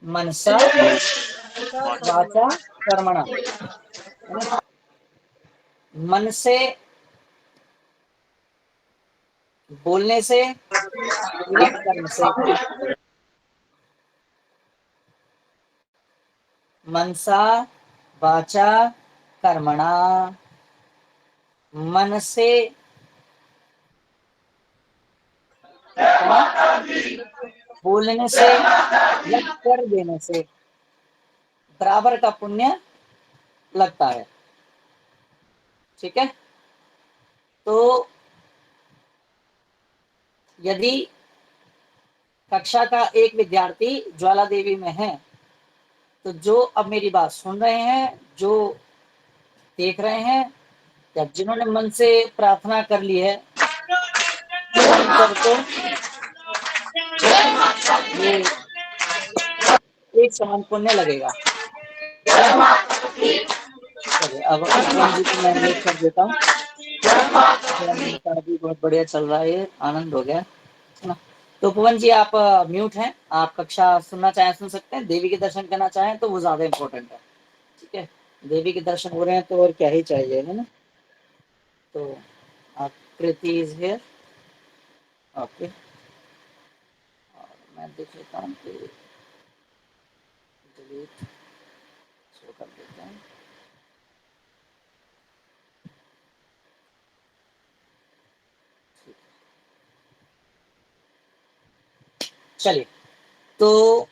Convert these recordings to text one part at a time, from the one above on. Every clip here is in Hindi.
मनसा वाचा कर्मणा, मन से, बोलने से एवं कर्म से। मनसा वाचा कर्मणा, मन से, है ना, बोलने से या कर देने से बराबर का पुण्य लगता है। ठीक है, तो यदि कक्षा का एक विद्यार्थी ज्वाला देवी में है, तो जो अब मेरी बात सुन रहे हैं, जो देख रहे हैं, या जिन्होंने मन से प्रार्थना कर ली है, उन सबको ये एक समान पुण्य लगेगा। चलिए, अब उपवन जी को मैं म्यूट कर देता हूँ। भी बहुत बढ़िया चल रहा है, ये आनंद हो गया है ना। तो उपवन जी आप म्यूट हैं, आप कक्षा सुनना चाहें सुन सकते हैं, देवी के दर्शन करना चाहें तो वो ज्यादा इम्पोर्टेंट है। ठीक है, देवी के दर्शन हो रहे हैं तो और क्या ही चाहिए, है ना। तो कृति इज हियर, ओके, और मैं देख लेता हूँ कि डिलीट शो कर देते हैं। चलिए, तो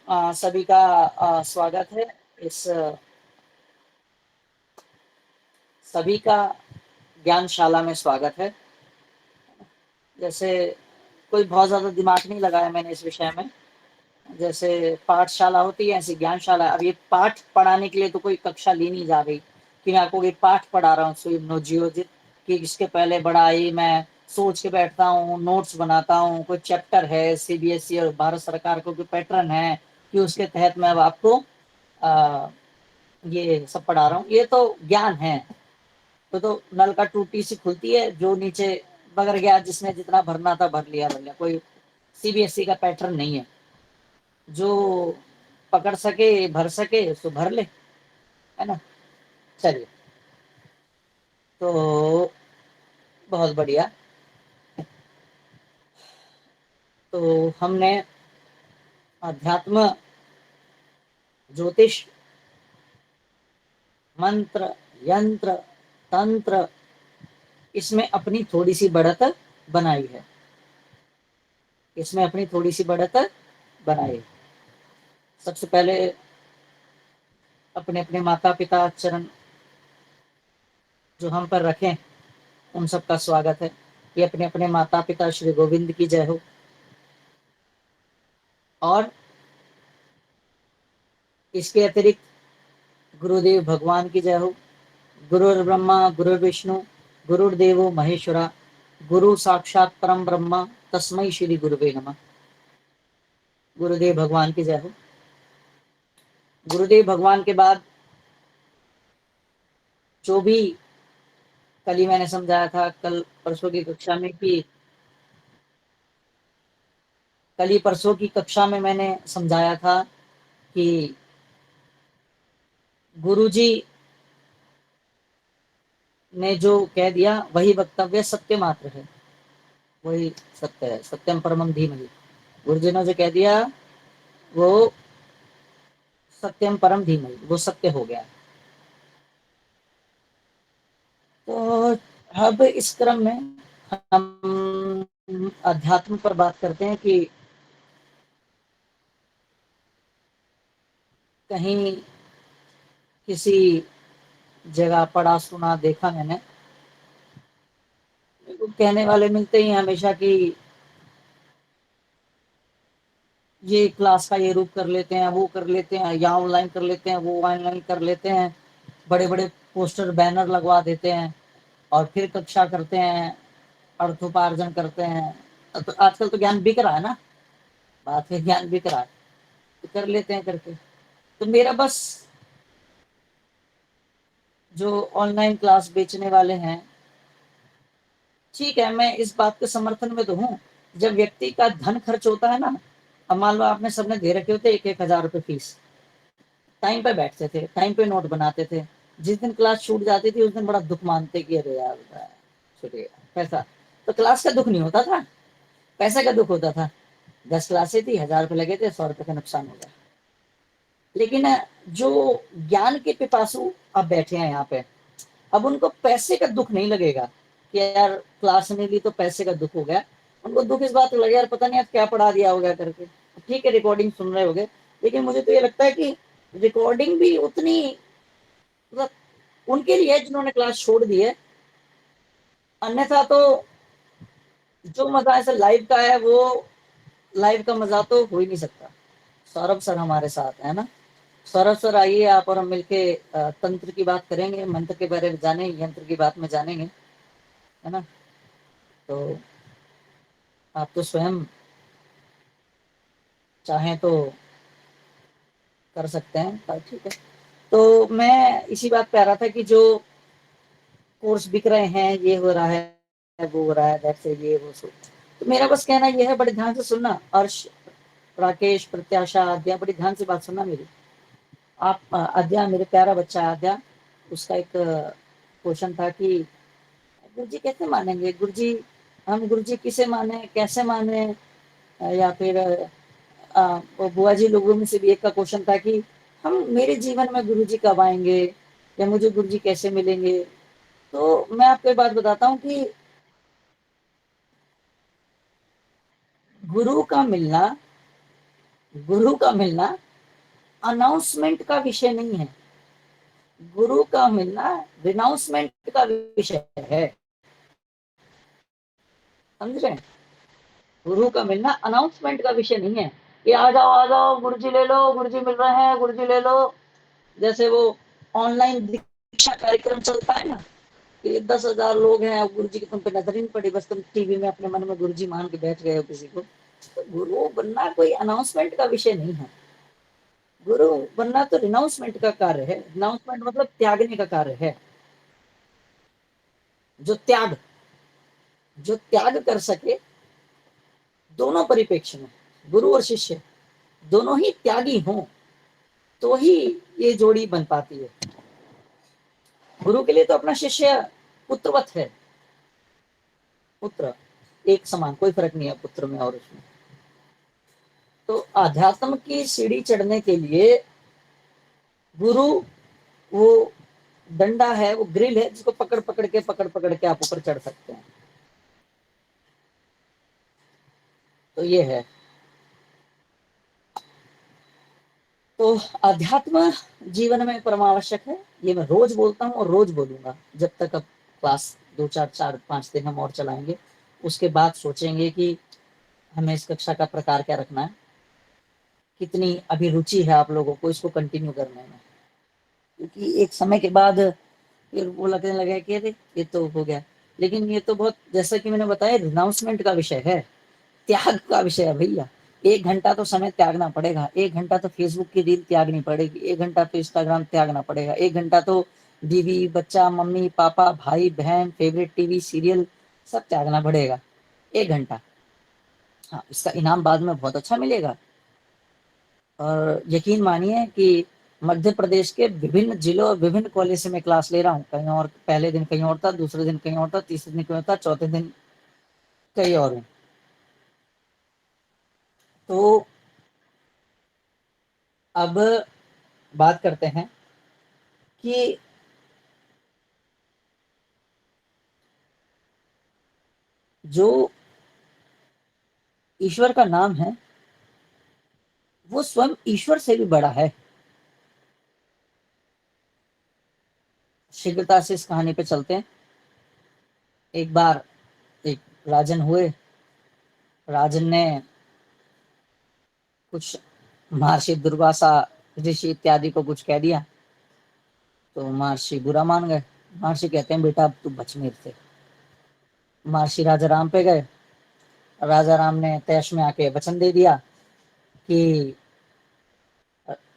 सभी का स्वागत है, इस सभी का ज्ञानशाला में स्वागत है। जैसे कोई बहुत ज्यादा दिमाग नहीं लगाया मैंने इस विषय में, जैसे पाठशाला होती है ऐसी ज्ञानशाला। अब ये पाठ पढ़ाने के लिए तो कोई कक्षा ली नहीं जा रही कि मैं आपको ये पाठ पढ़ा रहा हूँ नोजियोजित, कि इसके पहले बड़ा ही मैं सोच के बैठता हूँ, नोट्स बनाता हूँ, कोई चैप्टर है सीबीएसई और भारत सरकार को कोई पैटर्न है कि उसके तहत मैं अब आपको ये सब पढ़ा रहा हूँ। ये तो ज्ञान है, तो नल का टूटी सी खुलती है, जो नीचे बगर गया, जिसने जितना भरना था भर लिया, कोई सीबीएसई का पैटर्न नहीं है। जो पकड़ सके भर सके तो भर ले, है ना। चलिए, तो बहुत बढ़िया। तो हमने अध्यात्म, ज्योतिष, मंत्र, यंत्र, तंत्र, इसमें अपनी थोड़ी सी बढ़त बनाई है, इसमें अपनी थोड़ी सी बढ़त बनाई। सबसे पहले अपने अपने माता पिता चरण जो हम पर रखें, उन सबका स्वागत है कि अपने अपने माता पिता श्री गोविंद की जय हो, और इसके अतिरिक्त गुरुदेव भगवान की जय हो। गुरुर् ब्रह्मा गुरुर्विष्णु गुरुर्देवो महेश्वरा, गुरु साक्षात परम ब्रह्मा तस्मै श्री गुरुवे नमः। गुरुदेव भगवान की जय हो। गुरुदेव भगवान के बाद जो भी कल ही मैंने समझाया था, कल परसों की कक्षा में, कि कल ही परसों की कक्षा में मैंने समझाया था कि गुरुजी ने जो कह दिया वही वक्तव्य सत्य मात्र है, वही सत्य है, सत्यम परमम धीमहि। गुरुजी ने जो कह दिया वो सत्यम परम धीमहि, वो सत्य हो गया। तो अब इस क्रम में हम अध्यात्म पर बात करते हैं कि कहीं किसी जगह पढ़ा सुना देखा मैंने, कहने वाले मिलते ही हमेशा कि ये क्लास का ये रूप कर लेते हैं, वो कर लेते हैं, या ऑनलाइन कर लेते हैं, वो ऑनलाइन कर लेते हैं, बड़े बड़े पोस्टर बैनर लगवा देते हैं और फिर कक्षा करते हैं, अर्थोपार्जन करते हैं। तो आजकल तो ज्ञान बिक रहा है ना, बात है ज्ञान बिक रहा है, तो कर लेते हैं करके। तो मेरा बस, जो ऑनलाइन क्लास बेचने वाले हैं, ठीक है, मैं इस बात के समर्थन में तो हूँ, जब व्यक्ति का धन खर्च होता है ना, अब मान लो आपने सबने दे रखे होते 1,000 रुपए फीस, टाइम पे बैठते थे, टाइम पे नोट बनाते थे। जिस दिन क्लास छूट जाती थी उस दिन बड़ा दुख मानते कि अरे यार छूट गया पैसा। तो क्लास का दुख नहीं होता था, पैसे का दुख होता था। 10 क्लासें थी, 1,000 रुपए लगे थे, 100 रुपए का नुकसान हो गया। लेकिन जो ज्ञान के पिपासु अब बैठे हैं यहाँ पे, अब उनको पैसे का दुख नहीं लगेगा कि यार क्लास में भी तो पैसे का दुख हो गया। उनको दुख इस बात का लगेगा यार पता नहीं आज क्या पढ़ा दिया होगा करके। ठीक है रिकॉर्डिंग सुन रहे होगे, लेकिन मुझे तो ये लगता है कि रिकॉर्डिंग भी उतनी, मतलब उनके लिए जिन्होंने क्लास छोड़ दी है। अन्यथा तो जो मजा ऐसा लाइव का है वो लाइव का मजा तो हो ही नहीं सकता। सौरभ सर हमारे साथ है ना। सौरभ सर आइए आप और हम मिलके तंत्र की बात करेंगे, मंत्र के बारे में जानेंगे, यंत्र की बात में जानेंगे, है ना। तो आप तो स्वयं चाहें तो कर सकते हैं, ठीक है। तो मैं इसी बात पे आ रहा था कि जो कोर्स बिक रहे हैं, ये हो रहा है वो हो रहा है, वैसे ये वो सो, तो मेरा बस कहना ये है, बड़े ध्यान से सुनना। अर्श, राकेश, प्रत्याशा, आद्या, बड़ी ध्यान से बात सुनना मेरी। आप आद्या, मेरे प्यारा बच्चा आद्या, उसका एक क्वेश्चन था कि गुरुजी कैसे मानेंगे, गुरुजी हम गुरुजी किसे माने, कैसे माने, या फिर वो बुआ जी लोगों में से भी एक का क्वेश्चन था कि हम मेरे जीवन में गुरुजी कब आएंगे, या मुझे गुरुजी कैसे मिलेंगे। तो मैं आपको एक बात बताता हूँ कि गुरु का मिलना गुरु का मिलना अनाउंसमेंट का विषय नहीं है। गुरु का मिलना रिनाउंसमेंट का विषय है, समझ रहे हैं। गुरु का मिलना अनाउंसमेंट का विषय नहीं है कि आ जाओ गुरुजी ले लो, गुरुजी मिल रहे हैं, गुरुजी ले लो। जैसे वो ऑनलाइन दीक्षा कार्यक्रम चलता है ना, कि 10,000 लोग हैं, गुरु जी की तुम पे नजर ही नहीं पड़ी, बस तुम टीवी में अपने मन में गुरु जी मान के बैठ गए हो किसी को। तो गुरु बनना कोई अनाउंसमेंट का विषय नहीं है। गुरु बनना तो रिनाउंसमेंट का कार्य है। रिनाउंसमेंट मतलब त्यागने का कार्य है। जो त्याग जो त्याग कर सके, दोनों परिप्रेक्ष्य में गुरु और शिष्य दोनों ही त्यागी हों, तो ही ये जोड़ी बन पाती है। गुरु के लिए तो अपना शिष्य पुत्रवत है, पुत्र एक समान, कोई फर्क नहीं है पुत्र में और उसमें। तो आध्यात्म की सीढ़ी चढ़ने के लिए गुरु वो डंडा है, वो ग्रिल है, जिसको पकड़ पकड़ के आप ऊपर चढ़ सकते हैं। तो ये है। तो अध्यात्म जीवन में परमावश्यक है, ये मैं रोज बोलता हूँ और रोज बोलूंगा जब तक अब क्लास 2 4 4 5 दिन हम और चलाएंगे। उसके बाद सोचेंगे कि हमें इस कक्षा का प्रकार क्या रखना है, कितनी अभिरुचि है आप लोगों को इसको कंटिन्यू करने में। क्योंकि एक समय के बाद फिर वो लगने लगा कि अरे ये तो हो गया। लेकिन ये तो बहुत, जैसा कि मैंने बताया, रिनाउंसमेंट का विषय है, त्याग का विषय है भैया। 1 घंटा तो समय त्यागना पड़ेगा, 1 घंटा तो फेसबुक की रील त्यागनी पड़ेगी, 1 घंटा तो इंस्टाग्राम त्यागना पड़ेगा, 1 घंटा तो बीवी बच्चा मम्मी पापा भाई बहन फेवरेट टीवी सीरियल सब त्यागना पड़ेगा। 1 घंटा। हाँ, इसका इनाम बाद में बहुत अच्छा मिलेगा। और यकीन मानिए कि मध्य प्रदेश के विभिन्न जिलों और विभिन्न कॉलेज से मैं क्लास ले रहा हूँ। कहीं और पहले दिन कहीं और था, दूसरे दिन कहीं और था, तीसरे दिन कहीं और था, चौथे दिन कहीं और हूँ। तो अब बात करते हैं कि जो ईश्वर का नाम है वो स्वयं ईश्वर से भी बड़ा है। शीघ्रता से इस कहानी पे चलते हैं। एक बार एक राजन हुए, राजन ने कुछ महर्षि दुर्वासा ऋषि इत्यादि को कुछ कह दिया, तो महर्षि बुरा मान गए। महर्षि कहते हैं बेटा अब तू बच मेरे से। महर्षि राजा राम पे गए। राजा राम ने तैश में आके वचन दे दिया कि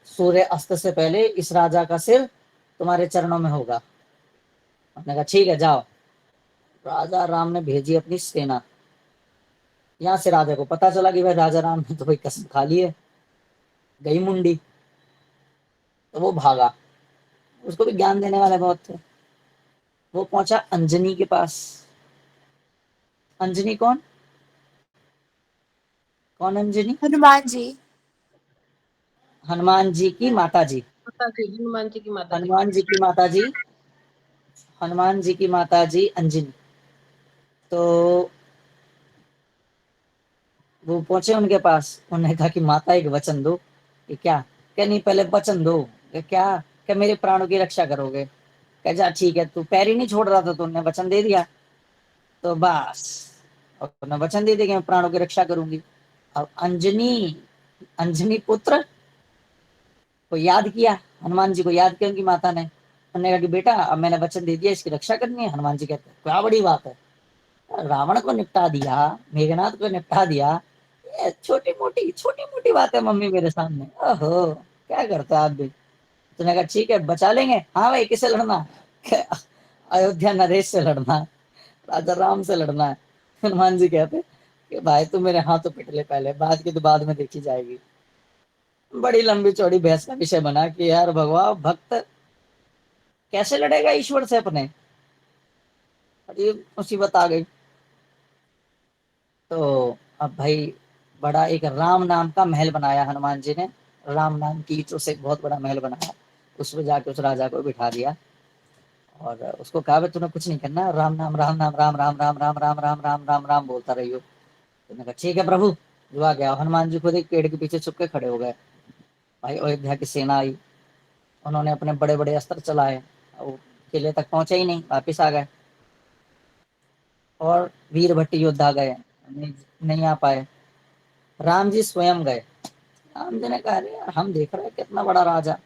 सूर्य अस्त से पहले इस राजा का सिर तुम्हारे चरणों में होगा। उसने कहा ठीक है जाओ। राजा राम ने भेजी अपनी सेना, यहाँ से राजा को पता चला कि भाई राजा राम ने तो भाई कसम खा ली है, गई मुंडी। तो वो भागा, उसको भी ज्ञान देने वाले बहुत थे। वो पहुंचा अंजनी के पास। अंजनी कौन? कौन अंजनी? हनुमान जी। हनुमान जी की माता जी। माता जी, हनुमान जी की माता जी। हनुमान जी की माता जी, हनुमान जी की माता जी अंजनी। तो वो पहुंचे उनके पास, उन्होंने कहा कि माता एक वचन दो। कि क्या? क्या नहीं, पहले वचन दो। क्या? क्या मेरे प्राणों की रक्षा करोगे? कह जा ठीक है, तू पैर ही नहीं छोड़ रहा था तो उन्होंने वचन दे दिया। तो बस, और उन्होंने वचन दे दिया कि मैं प्राणों की रक्षा करूंगी। अब अंजनी, अंजनी पुत्र को याद किया, हनुमान जी को याद किया उनकी माता ने। उन्होंने कहा कि बेटा अब मैंने वचन दे दिया, इसकी रक्षा करनी है। हनुमान जी कहते हैं क्या बड़ी बात है, रावण को निपटा दिया, मेघनाथ को निपटा दिया, ये छोटी मोटी बात है मम्मी मेरे सामने। ओहो, क्या करते हो आप भी। तूने कहा ठीक है बचा लेंगे। हाँ भाई, किससे लड़ना है? अयोध्या नरेश से लड़ना है, राजा राम से लड़ना है। हनुमान जी कहते कि भाई तू मेरे हाथों पिट ले पहले, बाद की तो बाद में देखी जाएगी। बड़ी लंबी चौड़ी बहस का विषय बना कि यार भगवान भक्त कैसे लड़ेगा ईश्वर से अपने। अरे मुसीबत आ गई। तो अब भाई बड़ा एक राम नाम का महल बनाया हनुमान जी ने। राम नाम की ईंटों से एक बहुत बड़ा महल बनाया, उसमें जाके उस राजा को बिठा दिया और उसको कहा भाई तूने कुछ नहीं करना, राम नाम राम नाम राम राम राम राम राम राम राम राम राम बोलता रहियो। तुमने कहा ठीक है प्रभु। जो आ गया, हनुमान जी खुद एक पेड़ के पीछे छुप के खड़े हो गए। भाई अयोध्या की सेना आई, उन्होंने अपने बड़े बड़े अस्त्र चलाए, वो किले तक पहुंचे ही नहीं, वापिस आ गए। और वीर भट्ट योद्धा गए, नहीं आ पाए। राम जी स्वयं गए। राम जी ने कहा अरे यार हम देख रहे हैं कितना बड़ा राजा।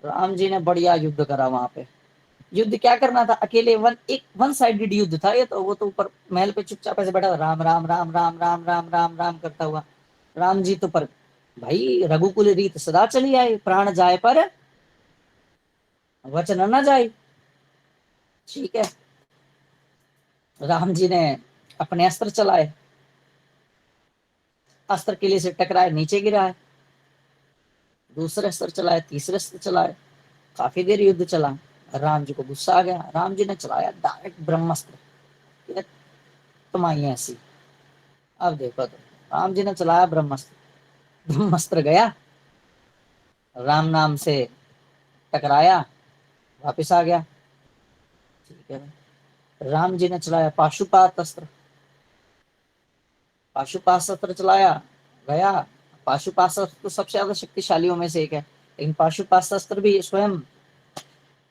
राम जी ने बढ़िया युद्ध करा वहां पे। युद्ध क्या करना था, अकेले एक वन साइडेड युद्ध था ये तो। वो तो ऊपर महल पे चुपचाप ऐसे बैठा था, राम राम राम राम राम राम राम राम करता हुआ। राम जी तो पर भाई रघुकुल रीत सदा चली आए, प्राण जाए पर वचन न जाए। ठीक है, राम जी ने अपने अस्त्र चलाए, अस्त्र किले से टकराए, नीचे गिरा है। दूसरे अस्त्र चलाए, तीसरे अस्त्र चलाए, काफी देर युद्ध चला। राम जी को गुस्सा आ गया, राम जी ने चलाया डायरेक्ट ब्रह्मास्त्र। तुम आई ऐसी, अब देखो तो राम जी ने चलाया ब्रह्मास्त्र। ब्रह्मास्त्र गया, राम नाम से टकराया, वापिस आ गया। ठीक है, राम जी ने चलाया पाशुपात अस्त्र, पाशुपात अस्त्र चलाया, गया। पाशुपात अस्त्र तो सबसे ज्यादा शक्तिशालियों में से एक है, लेकिन पाशुपात अस्त्र भी स्वयं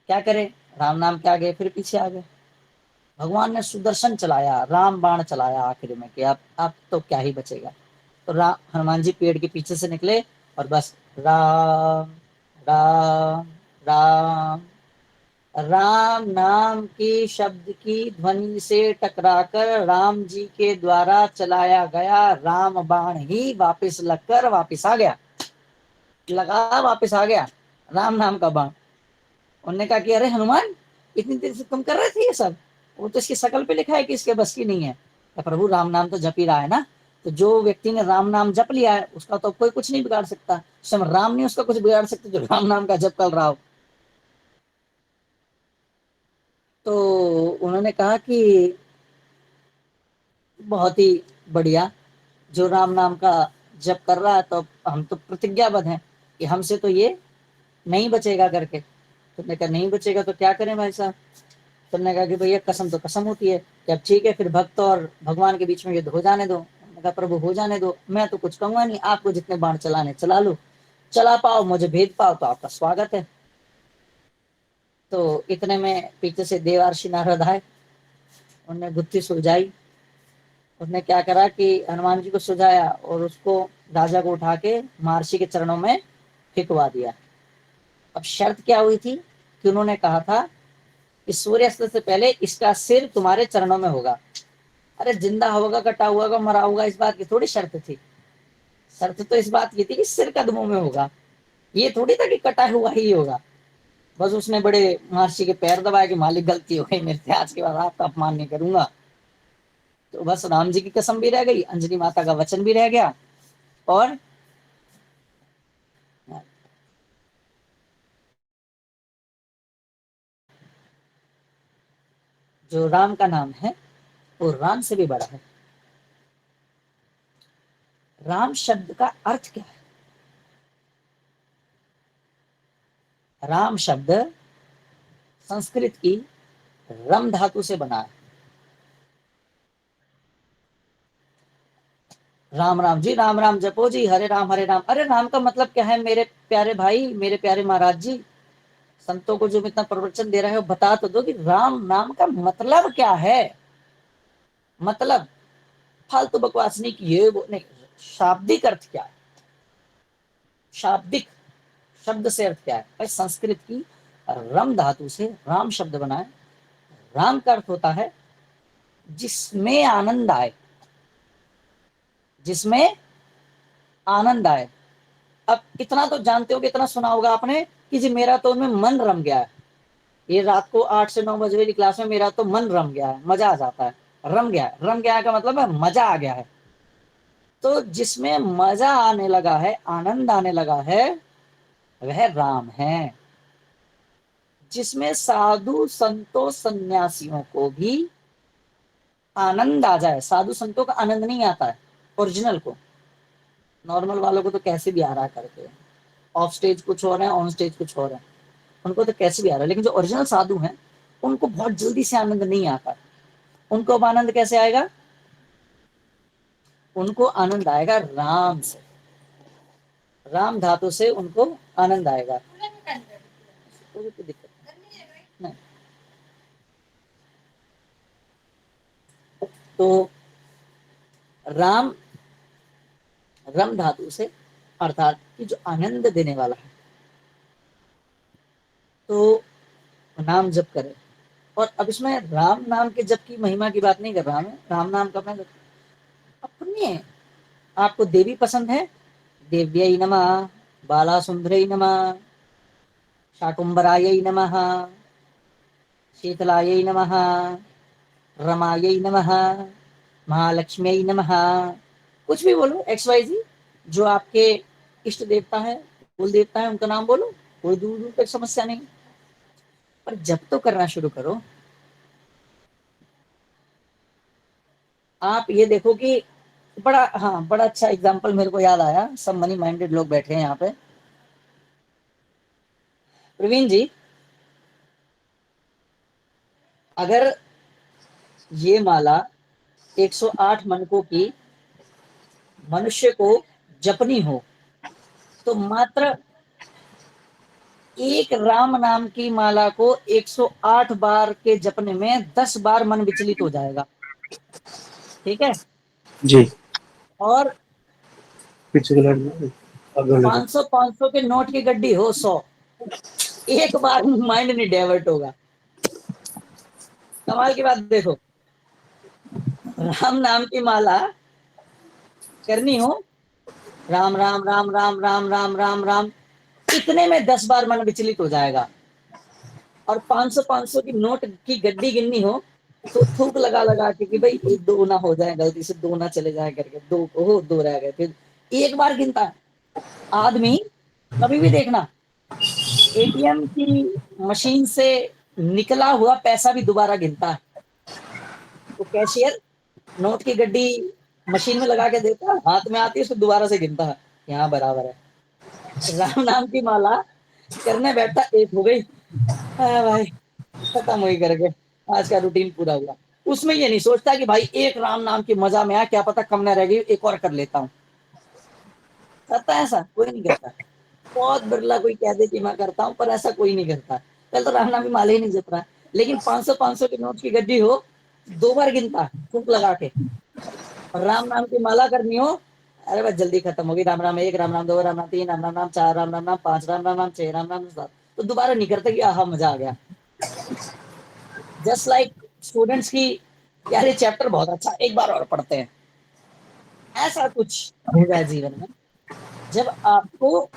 क्या करे, राम नाम के आगे फिर पीछे आ गए। भगवान ने सुदर्शन चलाया, राम बाण चलाया आखिर में कि अब तो क्या ही बचेगा। तो हनुमान जी पेड़ के पीछे से निकले और बस राम राम राम, राम नाम की शब्द की ध्वनि से टकराकर राम जी के द्वारा चलाया गया राम बाण ही वापस लगकर वापस आ गया। लगा वापस आ गया राम नाम का बाण। उन्होंने कहा कि अरे हनुमान, इतनी देर से तुम कर रहे थे ये सब? वो तो इसकी शकल पे लिखा है कि इसके बस की नहीं है। तो प्रभु राम नाम तो जप ही रहा है ना, तो जो व्यक्ति ने राम नाम जप लिया है उसका तो कोई कुछ नहीं बिगाड़ सकता। स्वयं राम नहीं उसका कुछ बिगाड़ सकते जो राम नाम का जप कर रहा हो। तो उन्होंने कहा कि बहुत ही बढ़िया, जो राम नाम का जप कर रहा है तो हम तो प्रतिज्ञाबद्ध हैं कि हमसे तो ये नहीं बचेगा करके। तुमने कहा नहीं बचेगा तो क्या करें भाई साहब? तुमने कहा कि भैया कसम तो कसम होती है कि अब ठीक है, फिर भक्त और भगवान के बीच में युद्ध हो जाने दो। मैंने कहा प्रभु हो जाने दो, मैं तो कुछ कहूंगा नहीं, आपको जितने बाण चलाने चला लो, चला पाओ मुझे भेद पाओ तो आपका स्वागत है। तो इतने में पीछे से देवर्षि नारद आए, उन्होंने गुत्थी सुलझाई। उसने क्या करा कि हनुमान जी को सुझाया और उसको, राजा को उठा के महर्षि के चरणों में फेंकवा दिया। अब शर्त क्या हुई थी कि उन्होंने कहा था कि सूर्यास्त से पहले इसका सिर तुम्हारे चरणों में होगा। अरे जिंदा होगा, कटा हुआ होगा, मरा होगा, इस बात की थोड़ी शर्त थी। शर्त तो इस बात की थी कि सिर कदमों में होगा, ये थोड़ी था कि कटा हुआ ही होगा। बस उसने बड़े महर्षि के पैर दबाए कि मालिक गलती हो गई मेरे से, आज के बाद आपका अपमान नहीं करूंगा। तो बस राम जी की कसम भी रह गई, अंजनी माता का वचन भी रह गया, और जो राम का नाम है वो राम से भी बड़ा है। राम शब्द का अर्थ क्या है? राम शब्द संस्कृत की रम धातु से बना है। राम राम जी, राम राम जपो जी, हरे राम हरे राम। अरे राम का मतलब क्या है मेरे प्यारे भाई, मेरे प्यारे महाराज जी? संतों को जो इतना प्रवचन दे रहे हो बता तो दो कि राम नाम का मतलब क्या है। मतलब फालतू बकवास नहीं की, ये वो नहीं। शाब्दिक अर्थ क्या है? शाब्दिक शब्द से अर्थ क्या है भाई? संस्कृत की रम धातु से राम शब्द बना है। राम का अर्थ होता है जिसमें आनंद आए, जिसमें आनंद आए। अब इतना तो जानते हो कि इतना सुना होगा आपने कि जी मेरा तो उनमें मन रम गया है, ये रात को 8 से 9 बजे वाली क्लास में मेरा तो मन रम गया है, मजा आ जाता है। रम गया है, रम गया है का मतलब है मजा आ गया है। तो जिसमें मजा आने लगा है, आनंद आने लगा है, वह राम है। जिसमें साधु संतों सन्यासियों को भी आनंद आ जाए। साधु संतों का आनंद नहीं आता है ओरिजिनल को, नॉर्मल वालों को तो कैसे भी आ रहा करते हैं। ऑफ स्टेज कुछ और है, ऑन स्टेज कुछ और है, उनको तो कैसे भी आ रहा है। लेकिन जो ओरिजिनल साधु हैं उनको बहुत जल्दी से आनंद नहीं आता। उनको अब आनंद कैसे आएगा? उनको आनंद आएगा राम से, राम धातु से उनको आनंद आएगा। कोई दिक्कत नहीं। तो राम रम धातु से, अर्थात कि जो आनंद देने वाला है, तो नाम जप करें। और अब इसमें राम नाम के जप की महिमा की बात नहीं कर रहा मैं। राम नाम का मैं अपने, आपको देवी पसंद है, देव्यै नमः, बालासुंदरै नमः, शाकुंभरायै नमः, शीतलायै नमः, रमायै नमः, महालक्ष्म्यै नमः, कुछ भी बोलो, एक्स वाई जी। जो आपके इष्ट देवता है, कुल देवता है, उनका नाम बोलो, कोई दूर दूर तक समस्या नहीं। पर जब तो करना शुरू करो। आप ये देखो कि बड़ा, हाँ बड़ा अच्छा एग्जाम्पल मेरे को याद आया, सब मनी माइंडेड लोग बैठे हैं यहाँ पे। प्रवीण जी, अगर ये माला 108 मनकों की मनुष्य को जपनी हो तो मात्र एक राम नाम की माला को 108 बार के जपने में 10 बार मन विचलित हो जाएगा। ठीक है जी। और पीछे के लड़के 500 के नोट की गड्डी हो 100, एक बार माइंड नहीं डाइवर्ट होगा। कमाल की बात देखो, राम नाम की माला करनी हो, राम राम राम राम राम राम राम राम, इतने में 10 बार मन विचलित हो जाएगा। और 500 की नोट की गड्डी गिननी हो तो थूक लगा लगा के कि भाई एक दो ना हो जाए, गलती से दो ना चले जाए करके, दो हो दो रह गए, फिर एक बार गिनता है आदमी। कभी भी देखना, एटीएम की मशीन से निकला हुआ पैसा भी दोबारा गिनता है। तो कैशियर नोट की गड्डी मशीन में लगा के देता है, हाथ में आती है, उसको दोबारा से गिनता है, यहाँ बराबर है। राम नाम की माला करने बैठता, एक हो गई, हाँ भाई खत्म हुई करके, आज का रूटीन पूरा हुआ। उसमें ये नहीं सोचता कि भाई एक राम नाम की मजा में आ, क्या पता कम न रह गई, एक और कर लेता हूँ। करता है ऐसा? कोई नहीं करता। बहुत बिरला कोई कह दे कि मैं करता हूँ, पर ऐसा कोई नहीं करता। कल तो राम नाम की माला ही नहीं जप रहा है। लेकिन 500 की नोट की गड्डी हो, दो बार गिनता फूंक लगा के। और राम नाम की माला करनी हो, अरे बस जल्दी खत्म होगी, राम राम एक, राम राम दो, राम राम तीन, राम राम राम चार, राम राम राम पांच, राम राम राम छह, राम राम सात, तो दोबारा नहीं करते कि आहा मजा आ गया। जस्ट लाइक स्टूडेंट्स की, यार ये चैप्टर बहुत अच्छा, एक बार और पढ़ते हैं, ऐसा कुछ हो जाए जीवन में। जब आपको,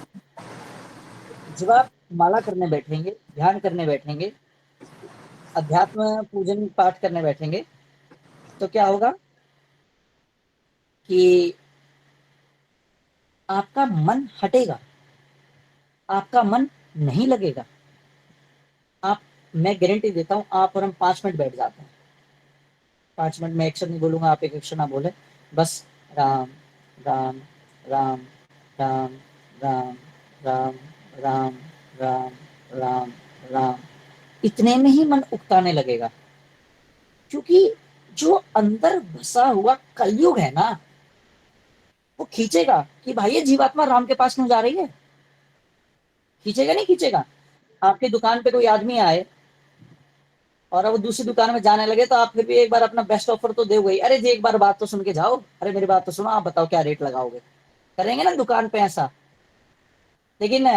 जब आप माला करने बैठेंगे, ध्यान करने बैठेंगे, अध्यात्म पूजन पाठ करने बैठेंगे, तो क्या होगा? कि आपका मन हटेगा, आपका मन नहीं लगेगा। आप, मैं गारंटी देता हूँ, आप और हम 5 मिनट बैठ जाते हैं, 5 मिनट में अक्षर नहीं बोलूंगा, आप एक अक्षर ना बोले, बस राम राम राम राम राम राम राम राम राम राम, इतने में ही मन उकताने लगेगा। क्योंकि जो अंदर बसा हुआ कलयुग है ना, वो खींचेगा कि भाई ये जीवात्मा राम के पास क्यों जा रही है। खींचेगा नहीं खींचेगा। आपकी दुकान पे कोई आदमी आए और अब वो दूसरी दुकान में जाने लगे, तो आप फिर भी एक बार अपना बेस्ट ऑफर तो दे गई, अरे जी एक बार बात तो सुन के जाओ, अरे मेरी बात तो सुनो, आप बताओ क्या रेट लगाओगे, करेंगे ना दुकान पे ऐसा। लेकिन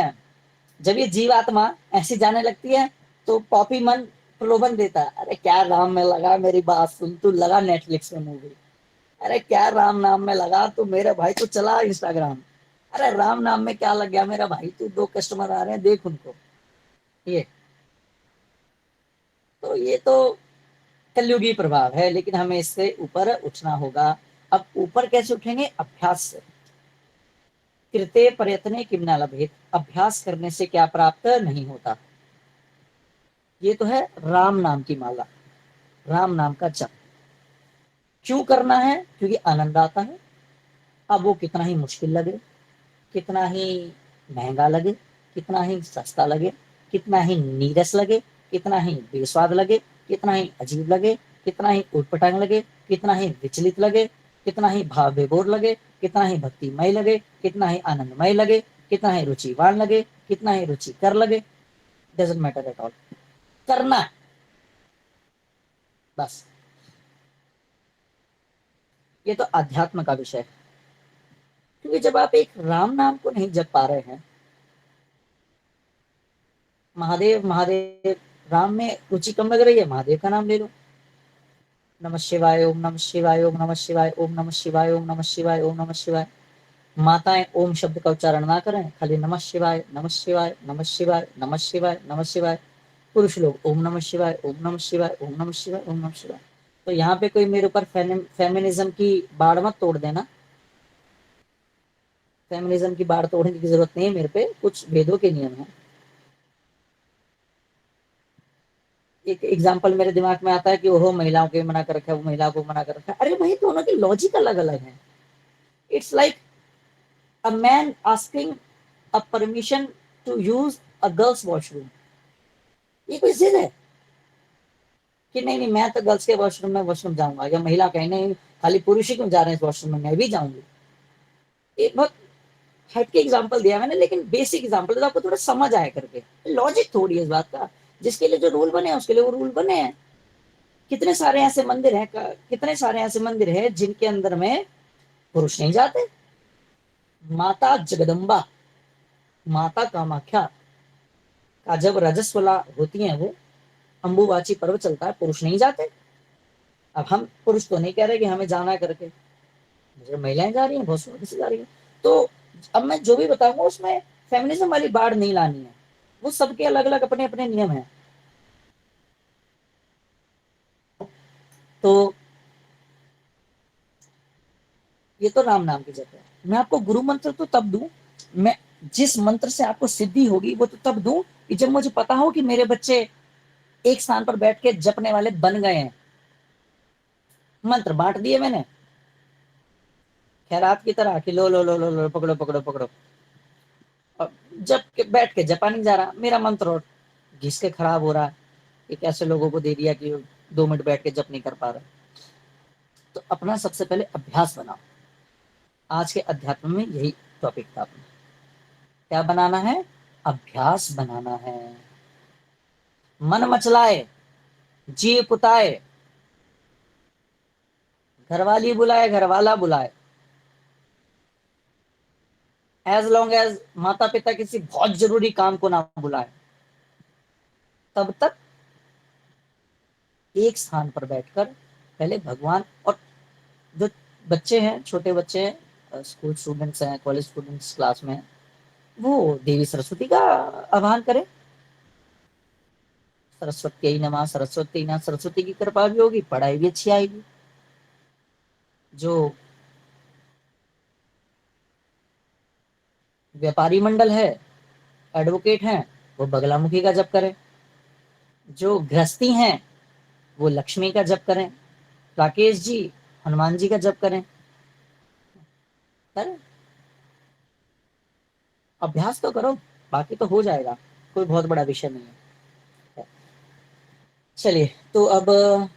जब ये जीवात्मा ऐसी जाने लगती है, तो पॉपी मन प्रलोभन देता है, अरे क्या राम में लगा, मेरी बात सुन, तू लगा नेटफ्लिक्स में मूवी, अरे क्या राम नाम में लगा तू मेरे भाई, तू चला इंस्टाग्राम, अरे राम नाम में क्या लग गया मेरा भाई, तू 2 कस्टमर आ रहे हैं देख उनको। ये तो कलयुगी प्रभाव है, लेकिन हमें इससे ऊपर उठना होगा। अब ऊपर कैसे उठेंगे? अभ्यास से। कृते प्रयत्ने किम न लभेत, अभ्यास करने से क्या प्राप्त नहीं होता। ये तो है राम नाम की माला, राम नाम का जप। क्यों करना है? क्योंकि आनंद आता है। अब वो कितना ही मुश्किल लगे, कितना ही महंगा लगे, कितना ही सस्ता लगे, कितना ही नीरस लगे, कितना ही बेस्वाद लगे, कितना ही अजीब लगे, कितना ही उटपटांग लगे, कितना ही विचलित लगे, कितना ही भाव विभोर लगे, कितना ही भक्तिमय लगे, कितना ही आनंदमय लगे, कितना ही रुचिवान लगे, कितना ही रुचिकर लगे, डजेंट मैटर एट ऑल, करना है बस। ये तो अध्यात्म का विषय है। क्योंकि जब आप एक राम नाम को नहीं जप पा रहे हैं, महादेव महादेव, राम में रुचि कम लग रही है, महादेव का नाम ले लो, नमः शिवाय ओम नमः शिवाय ओम नमः शिवाय ओम नमः शिवाय ओम नमः शिवाय ओम नमः शिवाय। माताएं ओम शब्द का उच्चारण ना करें, खाली नमः शिवाय नमः शिवाय नमः शिवाय नमः शिवाय नमः शिवाय। पुरुष लोग ओम नमः शिवाय ओम नमः शिवाय ओम नमः शिवाय ओम नमः शिवाय। तो यहाँ पे कोई मेरे ऊपर फेमिनिज्म की बाढ़ मत तोड़ देना, फेमिनिज्म की बाढ़ तोड़ने की जरूरत नहीं है मेरे पे, कुछ वेदों के नियम है। एक एग्जाम्पल मेरे दिमाग में आता है कि ओहो महिलाओं के मना कर रखा है, वो महिला को मना कर रखा है, अरे भाई दोनों की लॉजिक अलग अलग है। It's like a man asking a permission to use a girls washroom. ये कोई जिद है कि नहीं नहीं मैं तो गर्ल्स के वॉशरूम जाऊंगा, या महिला कहीं नहीं खाली पुरुष ही क्यों जा रहे हैं इस वॉशरूम में, मैं भी जाऊंगी। एक बहुत हट के एग्जाम्पल दिया मैंने, लेकिन बेसिक एग्जाम्पल आपको थोड़ा समझ आया करके, लॉजिक थोड़ी है इस बात का। जिसके लिए जो रूल बने हैं उसके लिए वो रूल बने हैं। कितने सारे ऐसे मंदिर हैं, कितने सारे ऐसे मंदिर हैं जिनके अंदर में पुरुष नहीं जाते। माता जगदम्बा, माता कामाख्या का जब रजस्वला होती है, वो अंबुबाची पर्व चलता है, पुरुष नहीं जाते। अब हम पुरुष तो नहीं कह रहे कि हमें जाना है करके, जो महिलाएं जा रही हैं बहुत स्वागत से जा रही हैं। तो अब मैं जो भी बताऊंगा उसमें फेमिनिज्म वाली बाढ़ नहीं लानी है, वो सबके अलग अलग अपने अपने नियम हैं। तो ये तो राम नाम की जप है। मैं आपको गुरु मंत्र तो तब दूं, मैं जिस मंत्र से आपको सिद्धि होगी वो तो तब दूं कि जब मुझे पता हो कि मेरे बच्चे एक स्थान पर बैठ के जपने वाले बन गए हैं। मंत्र बांट दिए मैंने खैरात की तरह कि लो लो लो लो लो, पकड़ो पकड़ो पकड़ो, और जब के बैठ के जपा नहीं जा रहा मेरा मंत्र, और घिस के खराब हो रहा है। एक ऐसे लोगों को दे दिया कि 2 मिनट बैठ के जप नहीं कर पा रहे। तो अपना सबसे पहले अभ्यास बनाओ। आज के अध्यात्म में यही टॉपिक था अपना। क्या बनाना है? अभ्यास बनाना है। मन मचलाए, जी पुताए, घरवाली बुलाए, घरवाला बुलाए, एज लॉन्ग एज माता पिता किसी बहुत जरूरी काम को ना बुलाए, तब तक एक स्थान पर बैठकर पहले भगवान, और जो बच्चे हैं, छोटे बच्चे हैं, स्कूल स्टूडेंट्स हैं, कॉलेज स्टूडेंट्स क्लास में, वो देवी सरस्वती का आह्वान करें। सरस्वती नमः सरस्वती ना, सरस्वती की कृपा भी होगी, पढ़ाई भी अच्छी आएगी। जो व्यापारी मंडल है, एडवोकेट हैं, वो बगलामुखी का जप करें। जो गृहस्थी हैं वो लक्ष्मी का जप करें। राकेश जी हनुमान जी का जप करें। करें, अभ्यास तो करो, बाकी तो हो जाएगा, कोई बहुत बड़ा विषय नहीं है। चलिए, तो अब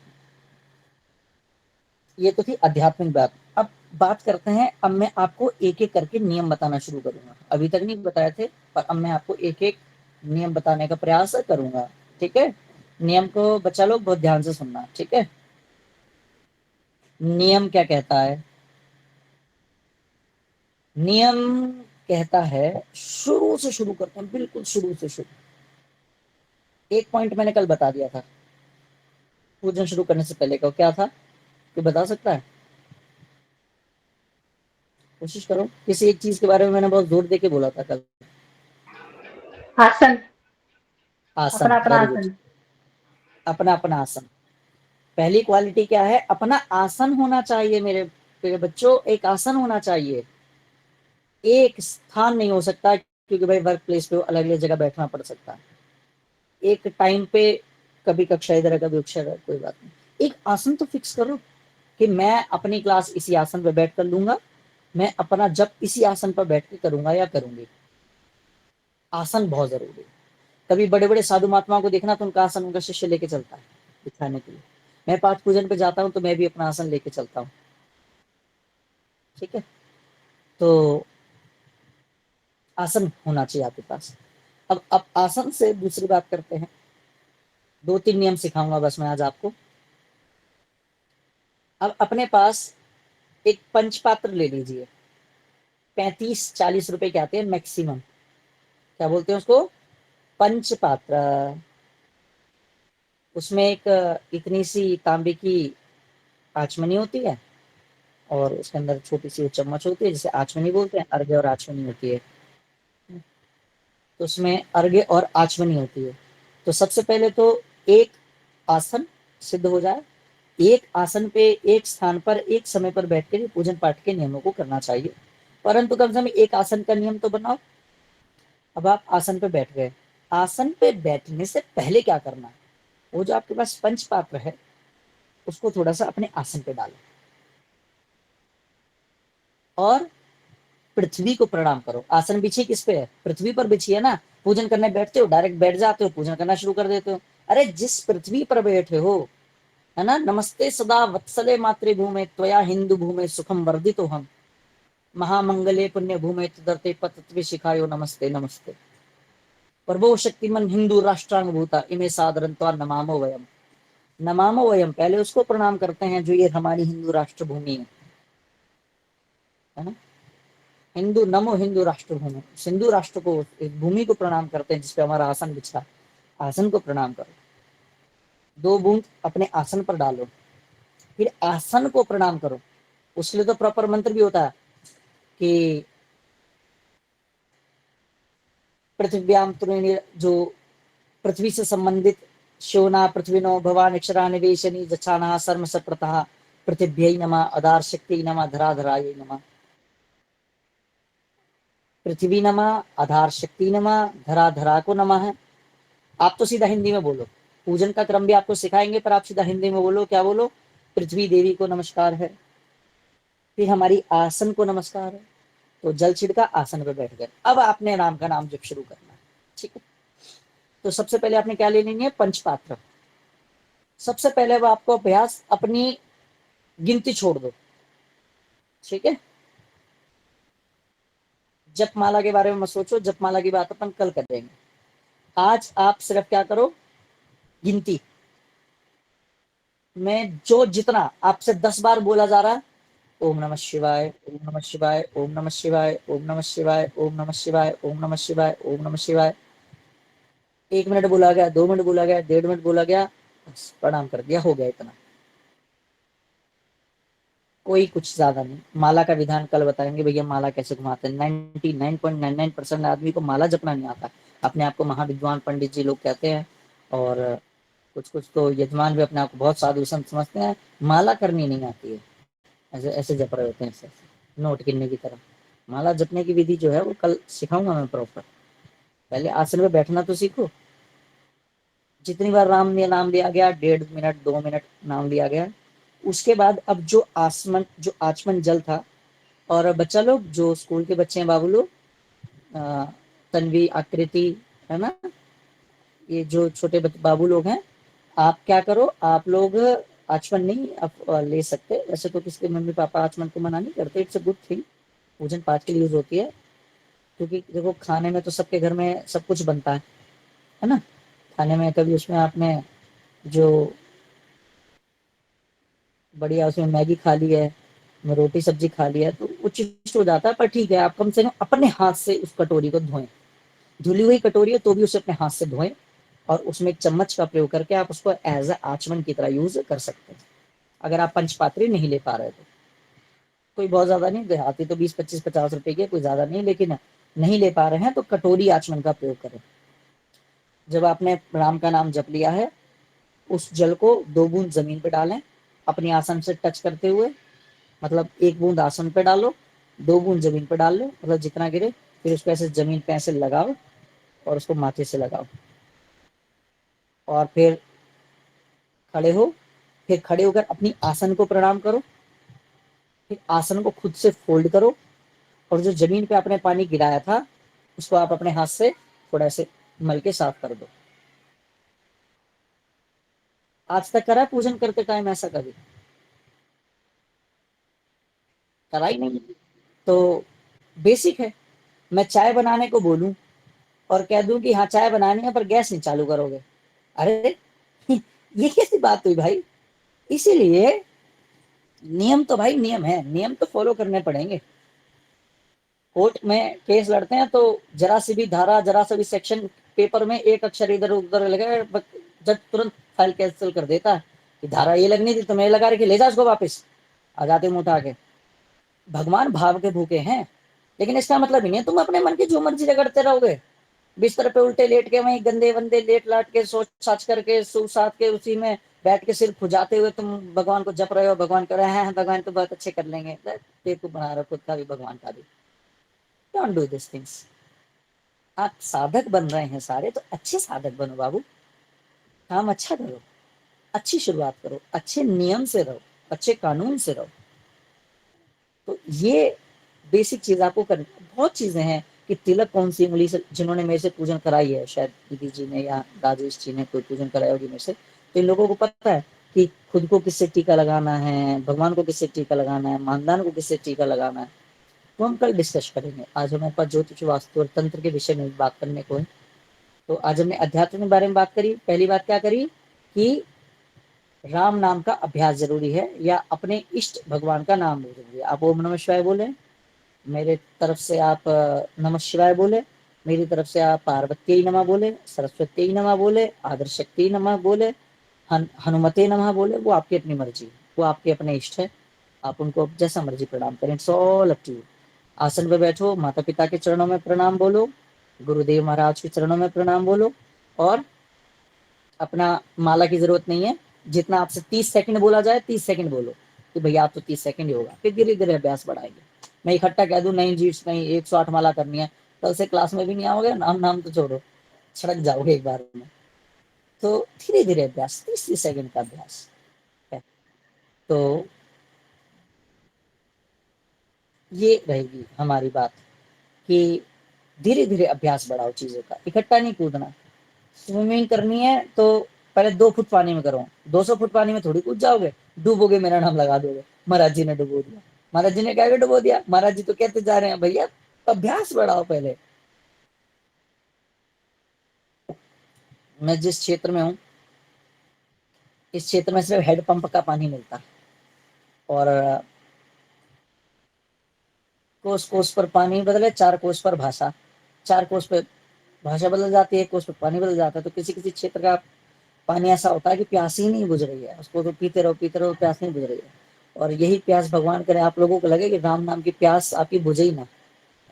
ये तो थी आध्यात्मिक बात। अब बात करते हैं, अब मैं आपको एक एक करके नियम बताना शुरू करूंगा। अभी तक नहीं बताए थे, पर अब मैं आपको एक एक नियम बताने का प्रयास करूंगा। ठीक है, नियम को बच्चा लोग बहुत ध्यान से सुनना। ठीक है, नियम क्या कहता है? नियम कहता है, शुरू से शुरू करते हैं, बिल्कुल शुरू से शुरू। एक पॉइंट मैंने कल बता दिया था पूजन शुरू करने से पहले का, क्या था? कोई बता सकता है? कोशिश करो। किसी एक चीज के बारे में मैंने बहुत जोर दे के बोला था कल। आसन, आसन, अपना अपना वेरी गुड। आसन। अपना अपना आसन। पहली क्वालिटी क्या है? अपना आसन होना चाहिए मेरे बच्चों, एक आसन होना चाहिए। एक स्थान नहीं हो सकता, क्योंकि भाई वर्क प्लेस पे अलग अलग जगह बैठना पड़ सकता है। एक टाइम पे कभी कक्षा इधर है, कभी कक्षा इधर, कोई बात नहीं। एक आसन तो फिक्स करो कि मैं अपनी क्लास इसी आसन पर बैठ कर लूंगा, मैं अपना जब इसी आसन पर बैठ के करूंगा या करूंगी। आसन बहुत जरूरी है। कभी बड़े बड़े साधु महात्माओं को देखना तो उनका आसन उनका शिष्य लेके चलता है दिखाने के लिए। मैं पाठ पूजन पे जाता हूँ तो मैं भी अपना आसन लेके चलता हूँ। ठीक है, तो आसन होना चाहिए आपके पास। अब आसन से दूसरी बात करते हैं। 2-3 नियम सिखाऊंगा बस मैं आज आपको। अब अपने पास एक पंचपात्र ले लीजिए। 35-40 रुपए के आते हैं मैक्सिमम। क्या बोलते हैं उसको? पंचपात्र। उसमें एक इतनी सी तांबे की आचमनी होती है, और उसके अंदर छोटी सी चम्मच होती है जिसे आचमनी बोलते हैं। अर्घ्य और आचमनी होती है, तो उसमें अर्घ्य और आचमनी होती है। तो सबसे पहले तो एक आसन सिद्ध हो जाए। एक आसन पे एक स्थान पर एक समय पर बैठकर पूजन पाठ के नियमों को करना चाहिए, परंतु कम से कम एक आसन का नियम तो बनाओ। अब आप आसन पे बैठ गए, आसन पे बैठने से पहले क्या करना है? वो जो आपके पास पंच पात्र है उसको थोड़ा सा अपने आसन पे डालो और पृथ्वी को प्रणाम करो। आसन बिछी किस पे है? पृथ्वी पर बिछी है ना। पूजन करने बैठते हो, डायरेक्ट बैठ जाते हो, पूजन करना शुरू कर देते हो। अरे जिस पृथ्वी पर बैठे हो, है ना, नमस्ते सदा वत्सले मातृभूमे त्वया हिंदू भूमे सुखम वर्धितो हम महामंगले पुण्य भूमे तदर्थे पतत्वे शिखायो नमस्ते नमस्ते प्रभो शक्तिमन हिंदू राष्ट्रांग भूता इमे सादरंत्वा नमामो वयम। नमामो वयम, पहले उसको प्रणाम करते हैं जो ये हमारी हिंदू राष्ट्र भूमि है ना। हिंदू नमो हिंदू राष्ट्र भूमि, सिंधु राष्ट्र को, इस भूमि को प्रणाम करते हैं जिसपे हमारा आसन बिछा। आसन को प्रणाम करो, 2 बूंद अपने आसन पर डालो, फिर आसन को प्रणाम करो। उसके लिए तो प्रॉपर मंत्र भी होता है कि पृथ्व्याम तुरीणी, जो पृथ्वी से संबंधित शोना पृथ्वीनो भवान अक्षरा निवेशनी जच्छाना सर्म सप्रतः पृथिव्यै नमः अदार शक्ति नमः धराधरायै नमः। पृथ्वी नमः, आधार शक्ति नमः, धरा धरा को नमः है। आप तो सीधा हिंदी में बोलो, पूजन का क्रम भी आपको सिखाएंगे, पर आप सीधा हिंदी में बोलो। क्या बोलो? पृथ्वी देवी को नमस्कार है, फिर हमारी आसन को नमस्कार है। तो जल छिड़का, आसन पर बैठ गए। अब आपने राम का नाम जप शुरू करना है। ठीक है, तो सबसे पहले आपने क्या ले लेनी है? पंचपात्र। सबसे पहले वो आपको अभ्यास, अपनी गिनती छोड़ दो। ठीक है, जपमाला के बारे में मत सोचो, जपमाला की बात अपन कल करेंगे। आज आप सिर्फ क्या करो? गिनती में जो जितना आपसे 10 बार बोला जा रहा है, ओम नमः शिवाय, ओम नमः शिवाय, ओम नमः शिवाय, ओम नमः शिवाय, ओम नमः शिवाय, ओम नमः शिवाय, ओम नमः शिवाय। 1 मिनट बोला गया, 2 मिनट बोला गया, 1.5 मिनट बोला गया, बस प्रणाम कर दिया, हो गया इतना। कोई कुछ ज्यादा नहीं। माला का विधान कल बताएंगे भैया, माला कैसे घुमाते हैं। 99.99% आदमी को माला जपना नहीं आता। अपने आप को महाविद्वान पंडित जी लोग कहते हैं, और कुछ कुछ तो यजमान भी अपने आप को बहुत साधु संत समझते हैं। माला करनी नहीं आती है, ऐसे ऐसे जप रहे होते हैं, ऐसे नोट गिनने की तरह। माला जपने की विधि जो है वो कल सिखाऊंगा मैं प्रॉपर। पहले आसन में बैठना तो सीखो। जितनी बार राम ने नाम लिया गया, 1.5 मिनट 2 मिनट नाम लिया गया, उसके बाद अब जो आचमन जल था, और बच्चा लोग जो स्कूल के बच्चे हैं, बाबू लोग, तन्वी, आकृति, है ना, ये जो छोटे बाबू लोग हैं, आप क्या करो, आप लोग आचमन नहीं आप ले सकते, वैसे तो किसके मम्मी पापा आचमन को मना नहीं करते, इट्स अ गुड थिंग, पूजन पाठ के लिए यूज होती है। क्योंकि देखो खाने में तो सबके घर में सब कुछ बनता है ना। खाने में कभी उसमें आपने जो बढ़िया उसमें मैगी खा ली है, रोटी सब्जी खा ली है, तो उचित हो जाता है, पर ठीक है आप कम से कम अपने हाथ से उस कटोरी को धोएं। धुली हुई कटोरी है तो भी उसे अपने हाथ से धोएं, और उसमें एक चम्मच का प्रयोग करके आप उसको एज अ आचमन की तरह यूज कर सकते हैं, अगर आप पंचपात्री नहीं ले पा रहे तो। कोई बहुत ज्यादा नहीं, देहाती तो 20 25 50 रुपए की, कोई ज्यादा नहीं, लेकिन नहीं ले पा रहे हैं तो कटोरी आचमन का प्रयोग करें। जब आपने राम का नाम जप लिया है, उस जल को 2 बूंद जमीन पे डालें, अपनी आसन से टच करते हुए, मतलब 1 बूंद आसन पे डालो, 2 बूंद जमीन पे डाल लो, मतलब जितना गिरे, फिर उसको ऐसे जमीन पे ऐसे लगाओ और उसको माथे से लगाओ, और फिर खड़े हो। फिर खड़े होकर अपनी आसन को प्रणाम करो, फिर आसन को खुद से फोल्ड करो, और जो जमीन पे आपने पानी गिराया था उसको आप अपने हाथ से थोड़ा से मल के साफ कर दो। आज तक करा पूजन करते टाइम ऐसा कभी? करा ही नहीं। तो बेसिक है। मैं चाय बनाने को बोलूं और कह दूं कि हाँ चाय बनानी है पर गैस नहीं चालू करोगे, अरे ये कैसी बात हुई भाई? इसीलिए नियम तो भाई नियम है, नियम तो फॉलो करने पड़ेंगे। कोर्ट में केस लड़ते हैं तो जरा सी भी धारा, जरा सा भी सेक्शन पेपर में एक अक्षर इधर उधर लगे, जज तुरंत फाइल कैंसिल कर देता है कि धारा ये लगनी थी तुम्हें लगा रखी, ले जा इसको वापस। आ जाते मुंह उठा के। भगवान भाव के भूखे हैं, लेकिन इसका मतलब ही नहीं है तुम अपने मन की जो मर्जी रगड़ते रहोगे। बिस्तर पे उल्टे लेट के वहीं गंदे वंदे लेट लाट के सोच साच करके सू सात के उसी में बैठ के सिर खुजाते हुए तुम भगवान को जप रहे हो, भगवान कर रहे हैं, भगवान तो बहुत अच्छे कर लेंगे, बेवकूफ बना रहे हो खुद का भी भगवान का भी। Don't do this things. आप साधक बन रहे हैं सारे, तो अच्छे साधक बनो बाबू। काम अच्छा करो, अच्छी शुरुआत करो, अच्छे नियम से रहो, अच्छे कानून से रहो। तो ये बेसिक चीज आपको करनी। बहुत चीजें हैं कि तिलक कौन सी उंगली से, जिन्होंने मेरे से पूजन कराई है, शायद दीदी जी ने या राजेश जी ने कोई पूजन कराई होगी मेरे से, तो इन लोगों को पता है कि खुद को किससे टीका लगाना है, भगवान को किससे टीका लगाना है, मानदान को किससे टीका लगाना है। तो हम कल डिस्कस करेंगे। आज हमारे पास ज्योतिष वास्तु और तंत्र के विषय में बात करने को है। तो आज हमने अध्यात्म के बारे में बात करी। पहली बात क्या करी कि राम नाम का अभ्यास जरूरी है, या अपने इष्ट भगवान का नाम जरूरी है। आप ओम नमः शिवाय बोले, मेरे तरफ से आप नमः शिवाय बोले, मेरी तरफ से आप पार्वती नमः बोले, सरस्वती नमः बोले, आदर्शक्ति नमः बोले, हनुमते नमः बोले, वो आपकी अपनी मर्जी, वो आपके अपने इष्ट है, आप उनको जैसा मर्जी प्रणाम करें, it's all up to you. आसन पे बैठो, माता पिता के चरणों में प्रणाम बोलो, गुरुदेव महाराज के चरणों में प्रणाम बोलो, और अपना माला की जरूरत नहीं है, जितना आपसे 30 सेकंड बोला जाए 30 सेकंड बोलो कि भैया आप तो 30 सेकंड ही होगा, फिर धीरे धीरे अभ्यास बढ़ाएंगे। मैं इकट्ठा कह दूं नहीं जी नहीं 108 माला करनी है, कल से क्लास में भी नहीं आओगे, नाम नाम तो छोड़ो, सड़क जाओगे एक बार में। तो धीरे धीरे अभ्यास, 30 सेकंड का अभ्यास है। तो ये रहेगी हमारी बात कि धीरे धीरे अभ्यास बढ़ाओ चीजों का, इकट्ठा नहीं कूदना। स्विमिंग करनी है तो पहले 2 फुट पानी में करो, 200 फुट पानी में थोड़ी कूद जाओगे, डूबोगे मेरा नाम लगा दोगे, महाराज जी ने डुबो दिया, महाराज जी ने क्या डुबो दिया, महाराज जी तो कहते जा रहे हैं भैया अभ्यास बढ़ाओ पहले। मैं जिस क्षेत्र में हूँ, इस क्षेत्र में सिर्फ हेडपंप का पानी मिलता है, और कोस कोस पर पानी बदले, 4 कोस पर भाषा, 4 कोस पे भाषा बदल जाती है, 1 कोस पे पानी बदल जाता है। तो किसी किसी क्षेत्र का पानी ऐसा होता है कि प्यास ही नहीं बुझ रही है, उसको तो पीते रहो प्यास नहीं बुझ रही है। और यही प्यास भगवान करे आप लोगों को लगे कि राम नाम की प्यास आपकी बुझे ही ना,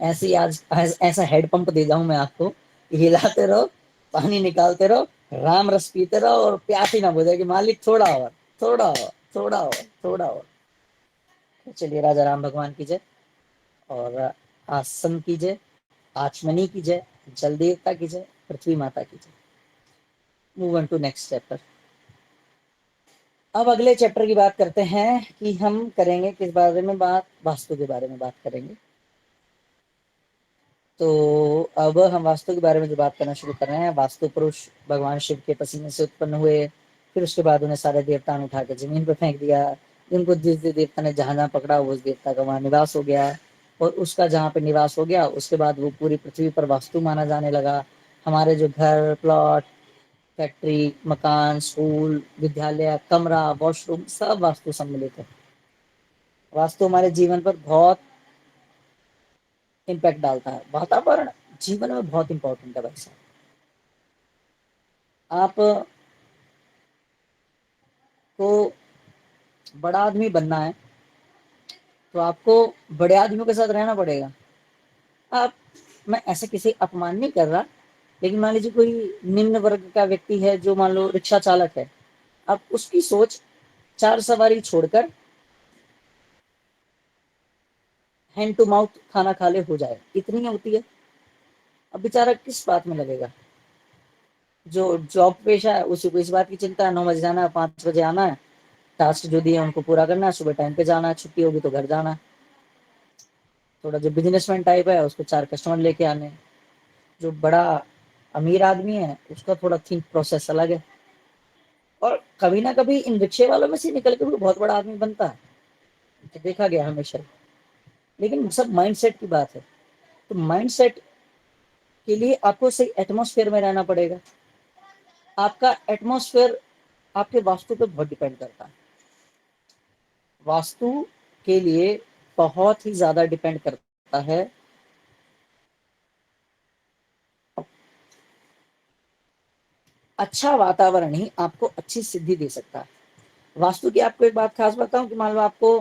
ऐसे ही आज ऐसा हेड पंप दे जाऊं मैं आपको, हिलाते रहो, पानी निकालते रहो, राम रस पीते रहो, और प्यास ही ना बुझेगी, मालिक थोड़ा और, थोड़ा और, थोड़ा और, थोड़ा और। तो चलिए राजा राम भगवान की जय। और आसन की जय, आचमनी की जय, जल देवता की जय, पृथ्वी माता की जय। Move on to next chapter. अब अगले चैप्टर की बात करते हैं कि हम करेंगे किस बारे में बात, वास्तु के बारे में बात करेंगे। तो अब हम वास्तु के बारे में जो बात करना शुरू कर रहे हैं, वास्तु पुरुष भगवान शिव के पसीने से उत्पन्न हुए, फिर उसके बाद उन्हें सारे देवताओं ने उठा के जमीन पर फेंक दिया। जिनको जिस देवता ने जहां जहां पकड़ा उस देवता का वहां निवास हो गया, और उसका जहां पे निवास हो गया उसके बाद वो पूरी पृथ्वी पर वास्तु माना जाने लगा। हमारे जो घर, प्लॉट, फैक्ट्री, मकान, स्कूल, विद्यालय, कमरा, वॉशरूम, सब वास्तु सम्मिलित है। वास्तु हमारे जीवन पर बहुत इम्पैक्ट डालता है। वातावरण जीवन में बहुत इंपॉर्टेंट है भाई साहब। आप को बड़ा आदमी बनना है तो आपको बड़े आदमियों के साथ रहना पड़ेगा। आप, मैं ऐसे किसी अपमान नहीं कर रहा, लेकिन मान लीजिए कोई निम्न वर्ग का व्यक्ति है जो मान लो रिक्शा चालक है, अब उसकी सोच 4 सवारी छोड़कर हैंड टू माउथ खाना खा ले हो जाए, इतनी होती है। अब बेचारा किस बात में लगेगा? जो जॉब पेशा है उसी को इस बात की चिंता है, 9 बजे जाना है, 5 बजे आना है, टास्क जो दिए उनको पूरा करना है, सुबह टाइम पे जाना है, छुट्टी होगी तो घर जाना है। थोड़ा जो बिजनेसमैन टाइप है उसको 4 कस्टमर लेके आने हैं। जो बड़ा अमीर आदमी है उसका थोड़ा थिंक प्रोसेस अलग है। और कभी ना कभी इन रिक्शे वालों में से निकल के भी बहुत बड़ा आदमी बनता है, तो देखा गया हमेशा। लेकिन सब माइंडसेट की बात है। तो माइंडसेट के लिए आपको सही एटमॉस्फेयर में रहना पड़ेगा। आपका एटमॉस्फेयर आपके वास्तु पे बहुत डिपेंड करता है। वास्तु के लिए बहुत ही ज्यादा डिपेंड करता है। अच्छा वातावरण ही आपको अच्छी सिद्धि दे सकता है। वास्तु की आपको एक बात खास बताऊं कि मान लो आपको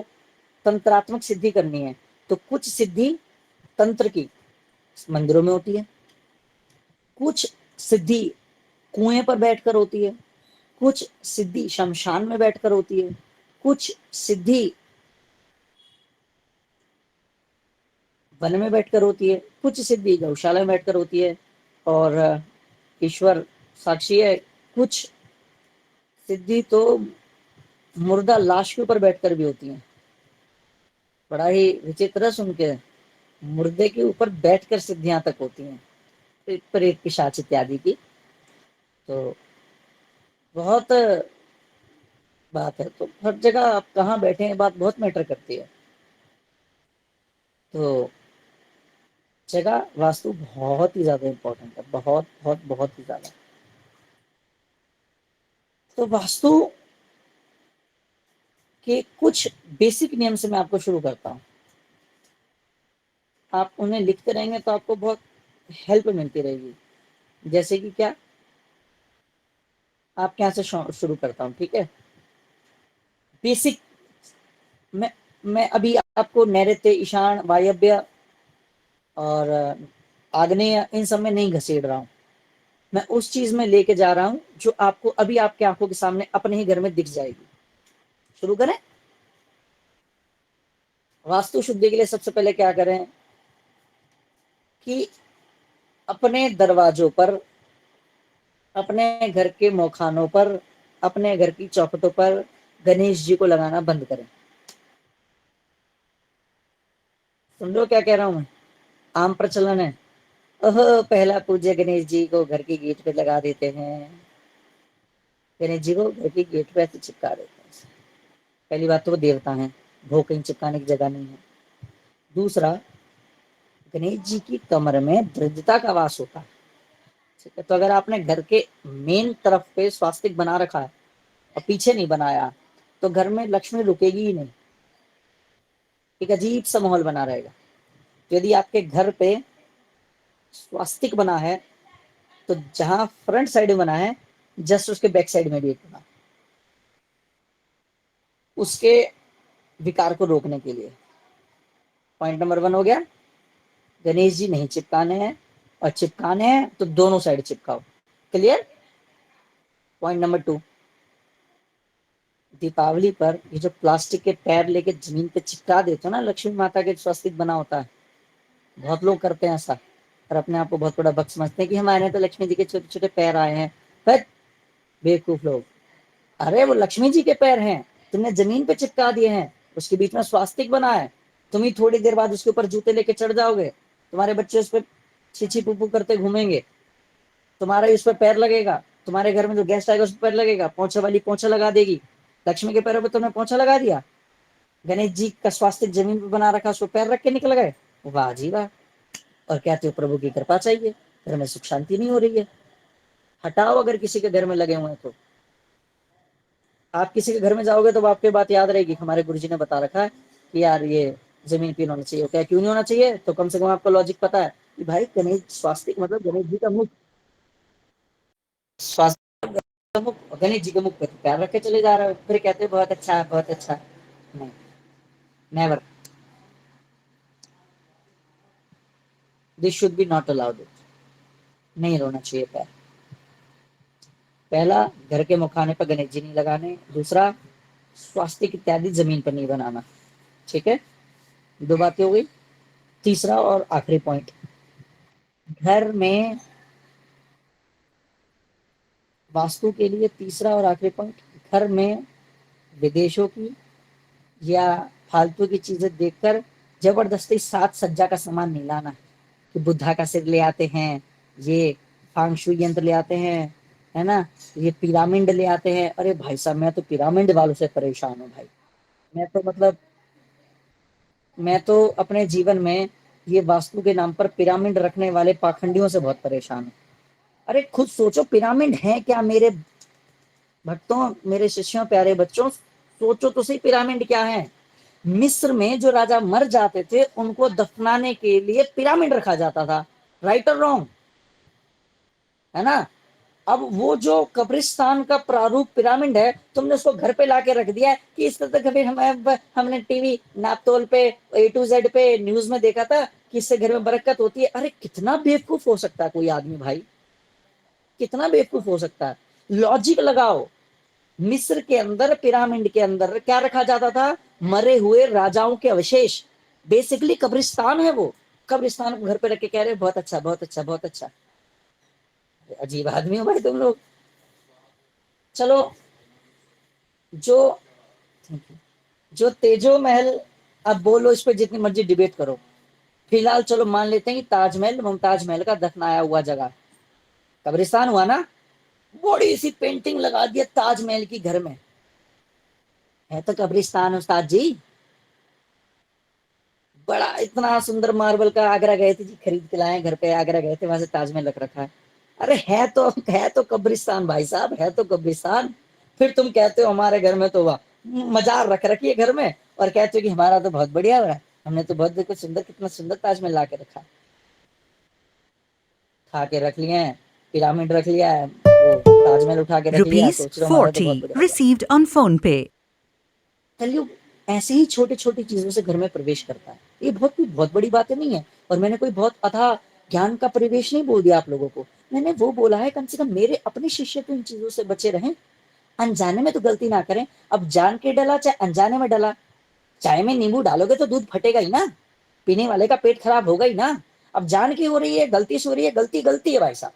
तंत्रात्मक सिद्धि करनी है, तो कुछ सिद्धि तंत्र की मंदिरों में होती है, कुछ सिद्धि कुएं पर बैठकर होती है, कुछ सिद्धि शमशान में बैठकर होती है, कुछ सिद्धि वन में बैठकर होती है, कुछ सिद्धि गौशाला में बैठकर होती है, और ईश्वर साक्षी है, कुछ सिद्धि तो मुर्दा लाश के ऊपर बैठकर भी होती है। बड़ा ही विचित्र सुन के, मुर्दे के ऊपर बैठकर सिद्धियां तक होती हैं, प्रेत पिशाच इत्यादि की। तो बहुत बात है। तो हर जगह आप कहाँ बैठे हैं बात बहुत मैटर करती है। तो जगह वास्तु बहुत ही ज्यादा इंपॉर्टेंट है, बहुत बहुत बहुत ही ज्यादा। तो वास्तु के कुछ बेसिक नियम से मैं आपको शुरू करता हूँ। आप उन्हें लिखते रहेंगे तो आपको बहुत हेल्प मिलती रहेगी। जैसे कि क्या, आपके यहाँ से शुरू करता हूँ, ठीक है। बेसिक, मैं अभी आपको नैऋत्य, ईशान, वायव्य और आग्नेय इन सब में नहीं घसीट रहा हूँ। मैं उस चीज में लेके जा रहा हूँ जो आपको अभी आपके आंखों के सामने अपने ही घर में दिख जाएगी। शुरू करें। वास्तु शुद्धि के लिए सबसे पहले क्या करें कि अपने दरवाजों पर, अपने घर के मौखानों पर, अपने घर की चौखटों पर गणेश जी को लगाना बंद करें। समझो क्या कह रहा हूं मैं। आम प्रचलन है, ओह पहला पूज्य गणेश जी को घर की गेट पे लगा देते हैं, गणेश जी को घर की गेट पे ऐसे चिपका देते हैं। पहली बात तो वो देवता है, भोग कहीं चिपकाने की जगह नहीं है। दूसरा, गणेश जी की कमर में दृढ़ता का वास होता है, ठीक है। तो अगर आपने घर के मेन तरफ पे स्वास्तिक बना रखा है और पीछे नहीं बनाया तो घर में लक्ष्मी रुकेगी ही नहीं, एक अजीब सा माहौल बना रहेगा। यदि आपके घर पे स्वास्तिक बना है तो जहां फ्रंट साइड में बना है जस्ट उसके बैक साइड में भी एक बना, उसके विकार को रोकने के लिए। पॉइंट नंबर 1 हो गया, गणेश जी नहीं चिपकाने हैं, और चिपकाने हैं तो दोनों साइड चिपकाओ। क्लियर। पॉइंट नंबर 2, दीपावली पर ये जो प्लास्टिक के पैर लेके जमीन पे चिपका देते हो ना, लक्ष्मी माता के स्वस्तिक बना होता है, बहुत लोग करते हैं ऐसा और अपने आप को बहुत बड़ा भक्त समझते हैं कि हमारे यहाँ तो लक्ष्मी जी के छोटे छोटे पैर आए हैं। पर बेवकूफ लोग, अरे वो लक्ष्मी जी के पैर हैं, तुमने जमीन पे चिपका दिए हैं, उसके बीच में स्वास्तिक बना है, तुम ही थोड़ी देर बाद उसके ऊपर जूते लेके चढ़ जाओगे, तुम्हारे बच्चे उस पर छीछी पुपू करते घूमेंगे, तुम्हारा उस पर पैर लगेगा, तुम्हारे घर में जो गेस्ट आएगा उस पर पैर लगेगा, पोंछा वाली पोंछा लगा देगी, लक्ष्मी के पैरों पे तुमने पोंछा लगा दिया, गणेश जी का स्वास्तिक जमीन पे बना रखा, उसको पैर रख के निकल गए, वाह जी वाह, और कहते हो प्रभु की कृपा चाहिए, घर में सुख शांति नहीं हो रही है। हटाओ, अगर किसी के घर में लगे हुए हैं तो आप किसी के घर में जाओगे तो आपको बात याद रहेगी, हमारे गुरुजी ने बता रखा है कि यार ये जमीन पे होना चाहिए, क्या क्यों नहीं होना चाहिए, तो कम से कम आपको लॉजिक पता है कि भाई गणेश स्वास्तिक मतलब गणेश जी का मुख, स्वास्तिक का मुख, गणेश जी के मुख पे तो पैर रख के चले जा रहे हो, फिर कहते हो बहुत अच्छा बहुत अच्छा। नहीं, never, this should be not allowed, नहीं रोना चाहिए पैर। पहला, घर के मुखाने पर गणेश जी नहीं लगाने, दूसरा स्वास्तिक इत्यादि जमीन पर नहीं बनाना, ठीक है, 2 बातें हो गई। तीसरा और आखिरी पॉइंट, घर में वास्तु के लिए तीसरा और आखिरी पॉइंट, घर में विदेशों की या फालतू की चीजें देखकर जबरदस्ती साज सज्जा का सामान नहीं लाना, कि बुद्धा का सिर ले आते हैं, ये फांगशु यंत्र ले आते हैं, है ना, ये पिरामिड ले आते हैं, अरे भाई साहब मैं तो पिरामिड वालों से परेशान हूँ भाई। मैं तो मतलब मैं तो अपने जीवन में ये वास्तु के नाम पर पिरामिड रखने वाले पाखंडियों से बहुत परेशान हूँ। अरे खुद सोचो पिरामिड है क्या, मेरे भक्तों, मेरे शिष्यों, प्यारे बच्चों, सोचो तो सही पिरामिड क्या है। मिस्र में जो राजा मर जाते थे उनको दफनाने के लिए पिरामिड रखा जाता था, राइट और रॉन्ग, है ना। अब वो जो कब्रिस्तान का प्रारूप पिरामिड है, तुमने उसको घर पे लाके रख दिया है कि इस तरह कभी हमने टीवी नापतोल पे A to Z पे न्यूज में देखा था कि इससे घर में बरकत होती है। अरे कितना बेवकूफ हो सकता है कोई आदमी भाई, कितना बेवकूफ हो सकता है, लॉजिक लगाओ। मिस्र के अंदर पिरामिड के अंदर क्या रखा जाता था, मरे हुए राजाओं के अवशेष, बेसिकली कब्रिस्तान है वो, कब्रिस्तान को घर पे रख के कह रहे बहुत अच्छा बहुत अच्छा बहुत अच्छा। अजीब आदमी हो भाई तुम लोग। चलो, जो जो तेजो महल, अब बोलो इस पे जितनी मर्जी डिबेट करो, फिलहाल चलो मान लेते हैं कि ताजमहल मुमताज महल का दफनाया हुआ जगह कब्रिस्तान हुआ ना, बड़ी सी पेंटिंग लगा दिया ताजमहल की घर में, है तो कब्रिस्तान उस्ताद जी, बड़ा इतना सुंदर मार्बल का, आगरा गए थे जी खरीद के लाए, घर पे आगरा गए थे, वहां से ताजमहल रख रखा है। अरे है तो कब्रिस्तान भाई साहब, है तो कब्रिस्तान। फिर तुम कहते हो हमारे घर में तो वाह मजार रख रखी है घर में, और कहते हो कि हमारा तो बहुत बढ़िया है, हमने तो बहुत देखो सुंदर, कितना सुंदर ताजमहल ला के रखा, खा के रख लिए हैं, पिरामिड रख लिया है, वो ताजमहल उठा के रख लिया, Rupees सोच रहे हो हमारा तो बहुत 40 बढ़िया हो गया। received on PhonePe. कलयुग ऐसे ही छोटी छोटी चीजों से घर में प्रवेश करता है, ये बहुत बड़ी बातें नहीं है, और मैंने कोई बहुत अथाह ज्ञान का प्रवेश नहीं बोल दिया आप लोगों को, मैंने वो बोला है कम से कम मेरे अपने शिष्य तो इन चीजों से बचे रहें, अनजाने में तो गलती ना करें। अब जान के डला चाहे अनजाने में डला, चाय में नींबू डालोगे तो दूध फटेगा ही ना, पीने वाले का पेट खराब होगा ही ना। अब जान की हो रही है, गलती से हो रही है, गलती गलती है भाई साहब,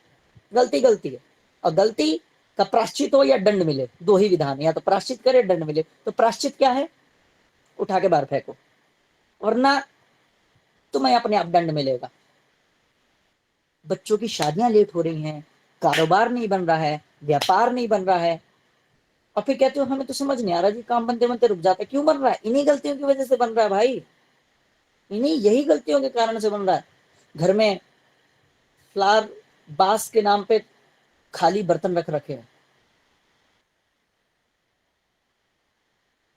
गलती गलती है, और गलती का प्राश्चित हो या दंड मिले, दो ही विधान, या तो प्राश्चित करे दंड मिले, तो प्राश्चित क्या है, उठा के बाहर फेंको, वरना तुम्हें अपने आप दंड मिलेगा। बच्चों की शादियां लेट हो रही हैं, कारोबार नहीं बन रहा है, व्यापार नहीं बन रहा है, और फिर कहते हो हमें तो समझ नहीं आ रहा जी, काम बनते बनते रुक जाता है, क्यों बन रहा है, इन्हीं गलतियों की वजह से बन रहा है भाई, इन्हीं यही गलतियों के कारण से बन रहा है। घर में फ्लावर बास के नाम पे खाली बर्तन रख रखे हैं,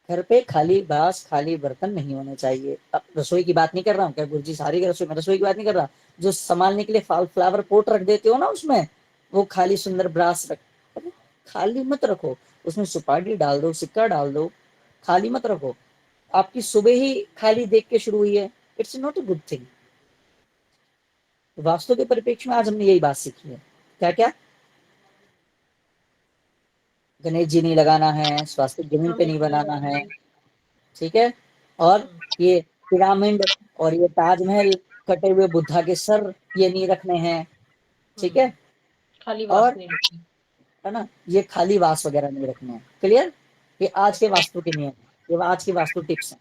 घर पे खाली बास खाली बर्तन नहीं होने चाहिए। अब रसोई की बात नहीं कर रहा हूँ, क्या गुरुजी सारी की रसोई में, रसोई की बात नहीं कर रहा, जो संभालने के लिए फ्लावर पोट रख देते हो ना उसमें, वो खाली सुंदर ब्रास रख, खाली मत रखो, उसमें सुपारी डाल दो, सिक्का डाल दो, खाली मत रखो। आपकी सुबह ही खाली देख के शुरू हुई है, it's not a good thing. Vastu के परिप्रेक्ष्य में आज हमने यही बात सीखी है, क्या क्या, गणेश जी नहीं लगाना है, स्वास्तिक जमीन पे नहीं बनाना है, ठीक है, और ये पिरामिड और ये ताजमहल कटे हुए बुद्धा के सर ये नहीं रखने हैं, ठीक है, खाली और वास नहीं रखनी। है ना, ये खाली वास वगैरह नहीं रखने हैं। क्लियर? ये आज के वास्तु के नियम, ये आज की वास्तु टिप्स हैं।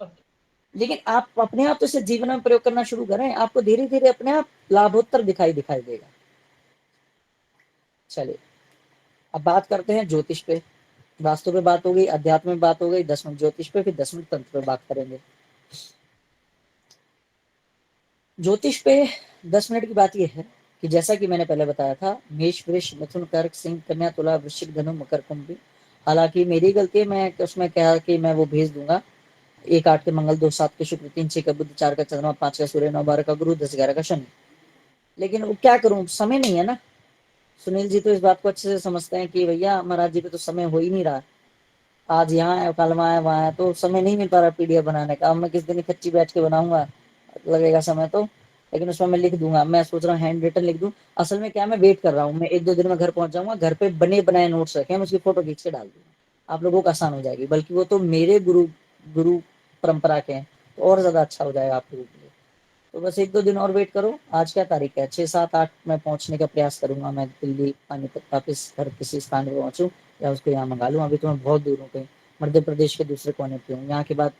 ओके। लेकिन आप अपने आप तो इसे जीवन में प्रयोग करना शुरू करें, आपको धीरे धीरे अपने आप लाभोत्तर दिखाई देगा। चलिए अब बात करते हैं ज्योतिष पे। वास्तु पे बात हो गई, अध्यात्म में बात हो गई, 10 मिनट ज्योतिष पे, फिर 10 मिनट तंत्र पे बात करेंगे। ज्योतिष पे 10 मिनट की बात यह है कि जैसा कि मैंने पहले बताया था, मेष, वृष, मिथुन, कर्क, सिंह, कन्या, तुला, वृश्चिक, धनु, मकर, कुंभ। हालांकि मेरी गलती है, मैं उसमें कहा कि मैं वो भेज दूंगा। 1 8 के मंगल, 2 7 के शुक्र, 3 6 का बुध, 4 का चंद्रमा, 5 का सूर्य, 9 12 का गुरु, 10 11 का शनि। लेकिन वो क्या करूं, समय नहीं है ना। सुनील जी तो इस बात को अच्छे से समझते हैं कि भैया महाराज जी पे तो समय हो ही नहीं रहा, आज यहाँ है, कल वहाँ है, वहाँ है, तो समय नहीं मिल पा रहा पीडीएफ बनाने का। अब मैं किस दिन कच्ची बैठ के बनाऊंगा, लगेगा समय तो, लेकिन उसमें मैं लिख दूंगा। मैं सोच रहा हूँ हैंड रिटन लिख दूं। असल में क्या, मैं वेट कर रहा हूँ, मैं 1 2 दिन में घर पहुंच जाऊंगा, घर पे बने बनाए नोट्स रखे, मैं उसकी फोटो खींच के डाल दूंगा, आप लोगों को आसान हो जाएगी। बल्कि वो तो मेरे गुरु गुरु परंपरा के हैं, तो और ज्यादा अच्छा हो जाएगा आप लोगों के लिए। तो बस 1 2 दिन और वेट करो। आज क्या तारीख है, 6 7 8 में पहुंचने का प्रयास करूंगा मैं दिल्ली, पानीपत, वापिस घर किसी स्थान पे पहुंचूं या उसको यहाँ मंगा लूँ। अभी तो मैं बहुत दूर हूँ, कहीं मध्य प्रदेश के दूसरे कोने पे हूँ, यहाँ के बाद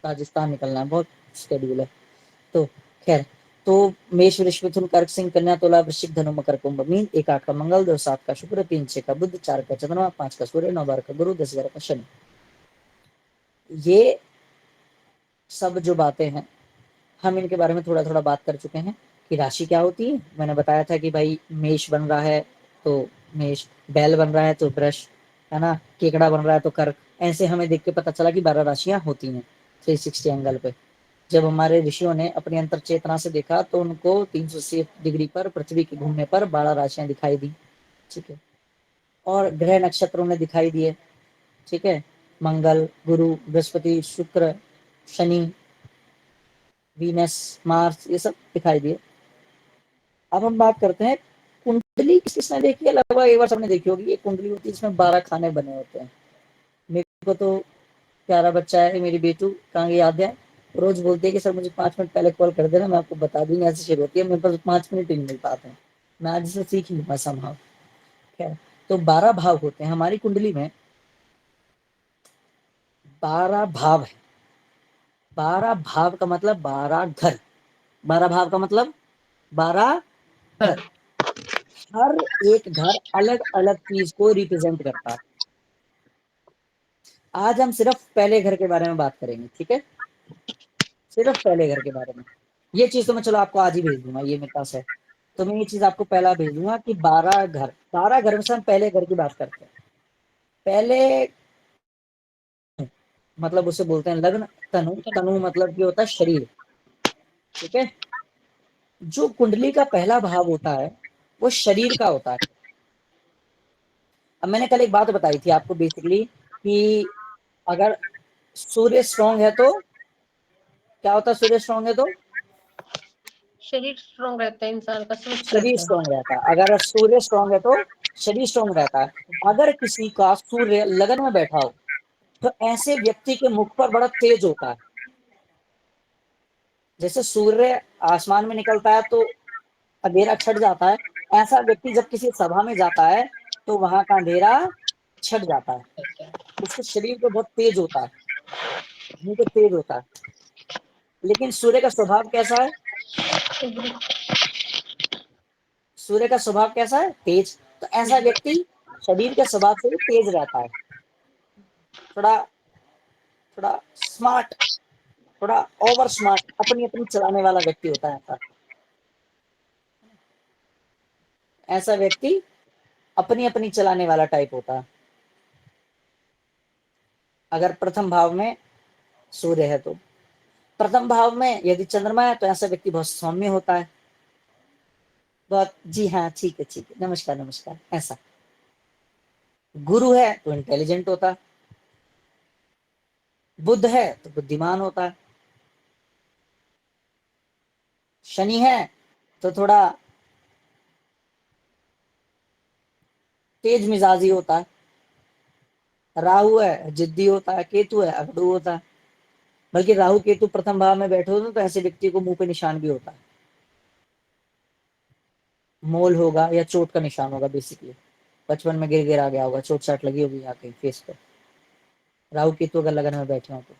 राजस्थान निकलना है, बहुत शेड्यूल है। तो खैर, तो मेष, वृष, मिथुन, कर्क, सिंह, कन्या, तुला, वृश्चिक, धनु, मकर, कुंभ, मीन। 1 8 का मंगल, 2 7 का शुक्र, 3 6 का बुध, 4 का चंद्रमा, 5 का सूर्य, 9 12 का गुरु, 10 11 का शनि। ये सब जो बातें हैं हम इनके बारे में थोड़ा थोड़ा बात कर चुके हैं कि राशि क्या होती है। मैंने बताया था कि भाई मेष बन रहा है तो मेष, बैल बन रहा है तो वृष, है ना, केकड़ा बन रहा है तो कर्क। ऐसे हमें देख के पता चला कि 12 राशियां होती हैं 360 एंगल पे। जब हमारे ऋषियों ने अपनी अंतर चेतना से देखा तो उनको 380 डिग्री पर पृथ्वी के घूमने पर 12 राशियां दिखाई दी, ठीक है, और ग्रह नक्षत्रों में दिखाई दिए, ठीक है, मंगल, गुरु, बृहस्पति, शुक्र, शनि, वीनस, मार्स, ये सब दिखाई दिए। अब हम बात करते हैं कुंडली। किसने देखी है, लगभग एक बार सबने देखी होगी। ये कुंडली होती है जिसमें 12 खाने बने होते हैं। मेरे को तो प्यारा बच्चा है मेरी बेटू, कहाँ याद है, रोज बोलती है कि सर मुझे 5 मिनट पहले कॉल कर देना, मैं आपको बता दूंगी। ऐसे शुरू होती है, मेरे पास 5 मिनट ही नहीं मिल पाते हैं। मैं आज से सीख लूंगा संभाव। खैर, तो 12 भाव होते हैं हमारी कुंडली में। 12 भाव है। 12 भाव का मतलब 12 घर। 12 भाव का मतलब 12 घर। हर एक घर अलग अलग चीज को रिप्रेजेंट करता है। आज हम सिर्फ पहले घर के बारे में बात करेंगे, ठीक है, सिर्फ पहले घर के बारे में। ये चीज तो मैं चलो आपको आज ही भेज दूंगा, ये मेरे पास है, तो मैं ये चीज आपको पहला भेज दूंगा कि 12 घर में से हम पहले घर की बात करते हैं। पहले मतलब उसे बोलते हैं लग्न। तनु, तनु मतलब क्या होता है, शरीर, ठीक है। जो कुंडली का पहला भाव होता है वो शरीर का होता है। अब मैंने कल एक बात बताई थी आपको बेसिकली कि अगर सूर्य स्ट्रांग है तो क्या होता है, सूर्य स्ट्रांग है तो शरीर स्ट्रांग रहता है, इंसान का स्वस्थ शरीर रहता है। स्ट्रांग रहता है। अगर सूर्य स्ट्रांग है तो शरीर स्ट्रांग रहता है। अगर किसी का सूर्य लगन में बैठा हो तो ऐसे व्यक्ति के मुख पर बड़ा तेज होता है। जैसे सूर्य आसमान में निकलता है तो अंधेरा छट जाता है, ऐसा व्यक्ति जब किसी सभा में जाता है तो वहां का अंधेरा छट जाता है। उसके शरीर को बहुत तेज होता है, मुंह पे तेज होता है। लेकिन सूर्य का स्वभाव कैसा है, सूर्य का स्वभाव कैसा है, तेज। तो ऐसा व्यक्ति शरीर के स्वभाव से भी तेज रहता है, थोड़ा थोड़ा स्मार्ट, थोड़ा ओवर स्मार्ट, अपनी अपनी चलाने वाला व्यक्ति होता है। ऐसा ऐसा व्यक्ति अपनी अपनी चलाने वाला टाइप होता है। अगर प्रथम भाव में सूर्य है तो, प्रथम भाव में यदि चंद्रमा है तो ऐसा व्यक्ति बहुत सौम्य होता है, बहुत, जी हाँ ठीक है ठीक है, नमस्कार नमस्कार, ऐसा। गुरु है तो इंटेलिजेंट होता है, बुध है तो बुद्धिमान होता है, शनि है तो थोड़ा तेज मिजाजी होता है, राहु है जिद्दी होता है, केतु है अगड़ू होता है, बल्कि राहु केतु प्रथम भाव में बैठे हो तो ऐसे व्यक्ति को मुंह पे निशान भी होता है, मोल होगा या चोट का निशान होगा। बेसिकली बचपन में गिर गिर आ गया होगा, चोट चाट लगी होगी यहाँ कहीं फेस पे। राहु केतु अगर लगन में बैठे हो तो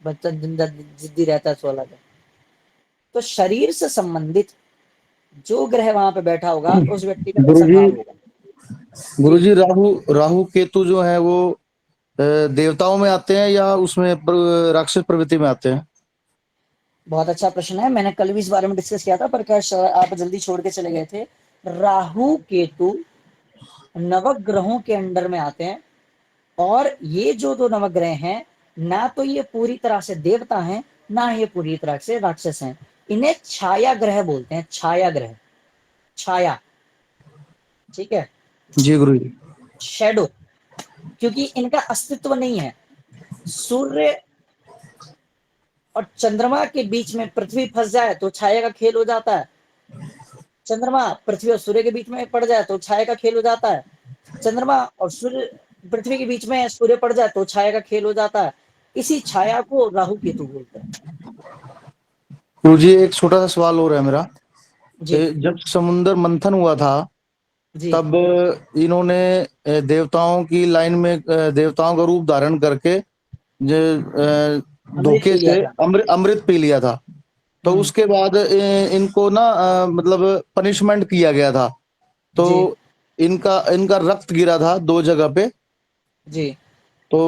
बच्चा जिद्दी रहता है, सो अलग है। तो शरीर से संबंधित जो ग्रह वहां पे बैठा होगा उस व्यक्ति का वैसा गुरुजी भाव होगा। गुरुजी राहु राहु केतु जो है वो देवताओं में आते हैं या उसमें राक्षस प्रवृत्ति में आते हैं? बहुत अच्छा प्रश्न है, मैंने कल भी इस बारे में डिस्कस किया था पर क्या आप जल्दी छोड़ के चले गए थे। राहु केतु नवग्रहों के अंडर में आते हैं, और ये जो दो नवग्रह हैं ना तो ये पूरी तरह से देवता हैं ना ये पूरी तरह से राक्षस हैं। इन्हें छाया ग्रह बोलते हैं, छाया ग्रह, छाया, ठीक है, जी गुरुजी। शैडो, क्योंकि इनका अस्तित्व नहीं है। सूर्य और चंद्रमा के बीच में पृथ्वी फंस जाए तो छाया का खेल हो जाता है, चंद्रमा पृथ्वी और सूर्य के बीच में पड़ जाए तो छाया का खेल हो जाता है, चंद्रमा और सूर्य पृथ्वी के बीच में सूर्य पड़ जाए तो छाया का खेल हो जाता है। इसी छाया को राहु केतु बोलते हैं। गुरुजी एक छोटा सा सवाल हो रहा है मेरा। जी जब समुद्र मंथन हुआ था जी तब इन्होंने देवताओं की लाइन में देवताओं का रूप धारण करके अमृत धोखे पी लिया से था। अमृत पी लिया था। तो उसके बाद इनको ना मतलब पनिशमेंट किया गया था। तो जी इनका इनका रक्त गिरा था 2 जगह पे। जी तो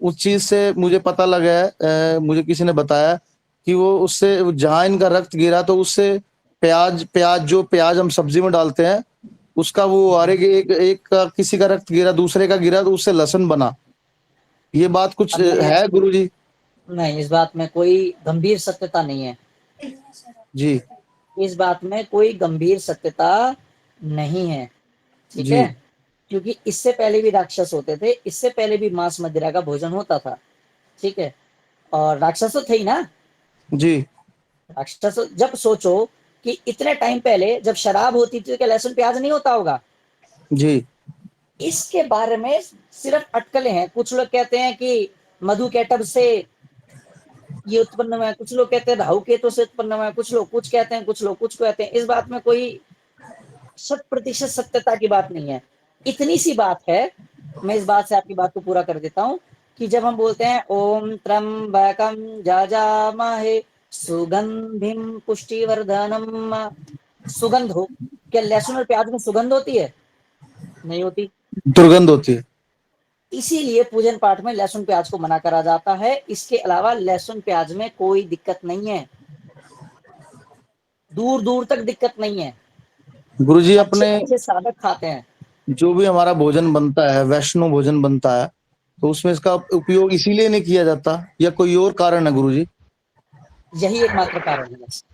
उस चीज से मुझे पता लगा है, मुझे किसी ने बताया कि वो उससे जहां इनका रक्त गिरा तो उससे प्याज हम सब्जी में डालते हैं उसका वो आरे के एक का किसी का रक्त गिरा, दूसरे का गिरा तो उससे लहसुन बना। ये बात कुछ अब मैं है गुरुजी? नहीं, इस बात में कोई गंभीर सत्यता नहीं है। जी इस बात में कोई गंभीर सत्यता नहीं है, ठीक जी है, क्योंकि इससे पहले भी राक्षस होते थे, इससे पहले भी मांस मदिरा का भोजन होता था, ठीक है, और राक्षस तो थे ही ना। जी राक्षस जब सोचो कि इतने टाइम पहले जब शराब होती थी तो क्या लहसुन प्याज नहीं होता होगा? जी इसके बारे में सिर्फ अटकलें हैं। कुछ लोग कहते हैं कि मधु कैटब से ये उत्पन्न हुआ है, कुछ लोग कहते हैं राहु केतु से उत्पन्न हुआ है, कुछ लोग कुछ कहते हैं, कुछ लोग कुछ कहते हैं। इस बात में कोई 100% सत्यता की बात नहीं है। इतनी सी बात है, मैं इस बात से आपकी बात को पूरा कर देता हूँ कि जब हम बोलते हैं ओम त्र्यंबकम जाजामहे सुगंधिम पुष्टिवर्धनम, सुगंध हो, क्या लहसुन और प्याज में सुगंध होती है? नहीं होती। दुर्गंध होती है। इसीलिए पूजन पाठ में लहसुन प्याज को मना करा जाता है। इसके अलावा लहसुन प्याज में कोई दिक्कत नहीं है, दूर दूर तक दिक्कत नहीं है। गुरुजी अच्छे अपने अच्छे साधक खाते हैं। जो भी हमारा भोजन बनता है वैष्णो भोजन बनता है तो उसमें इसका उपयोग इसीलिए नहीं किया जाता या कोई और कारण है गुरुजी? यही एकमात्र कारण है बस।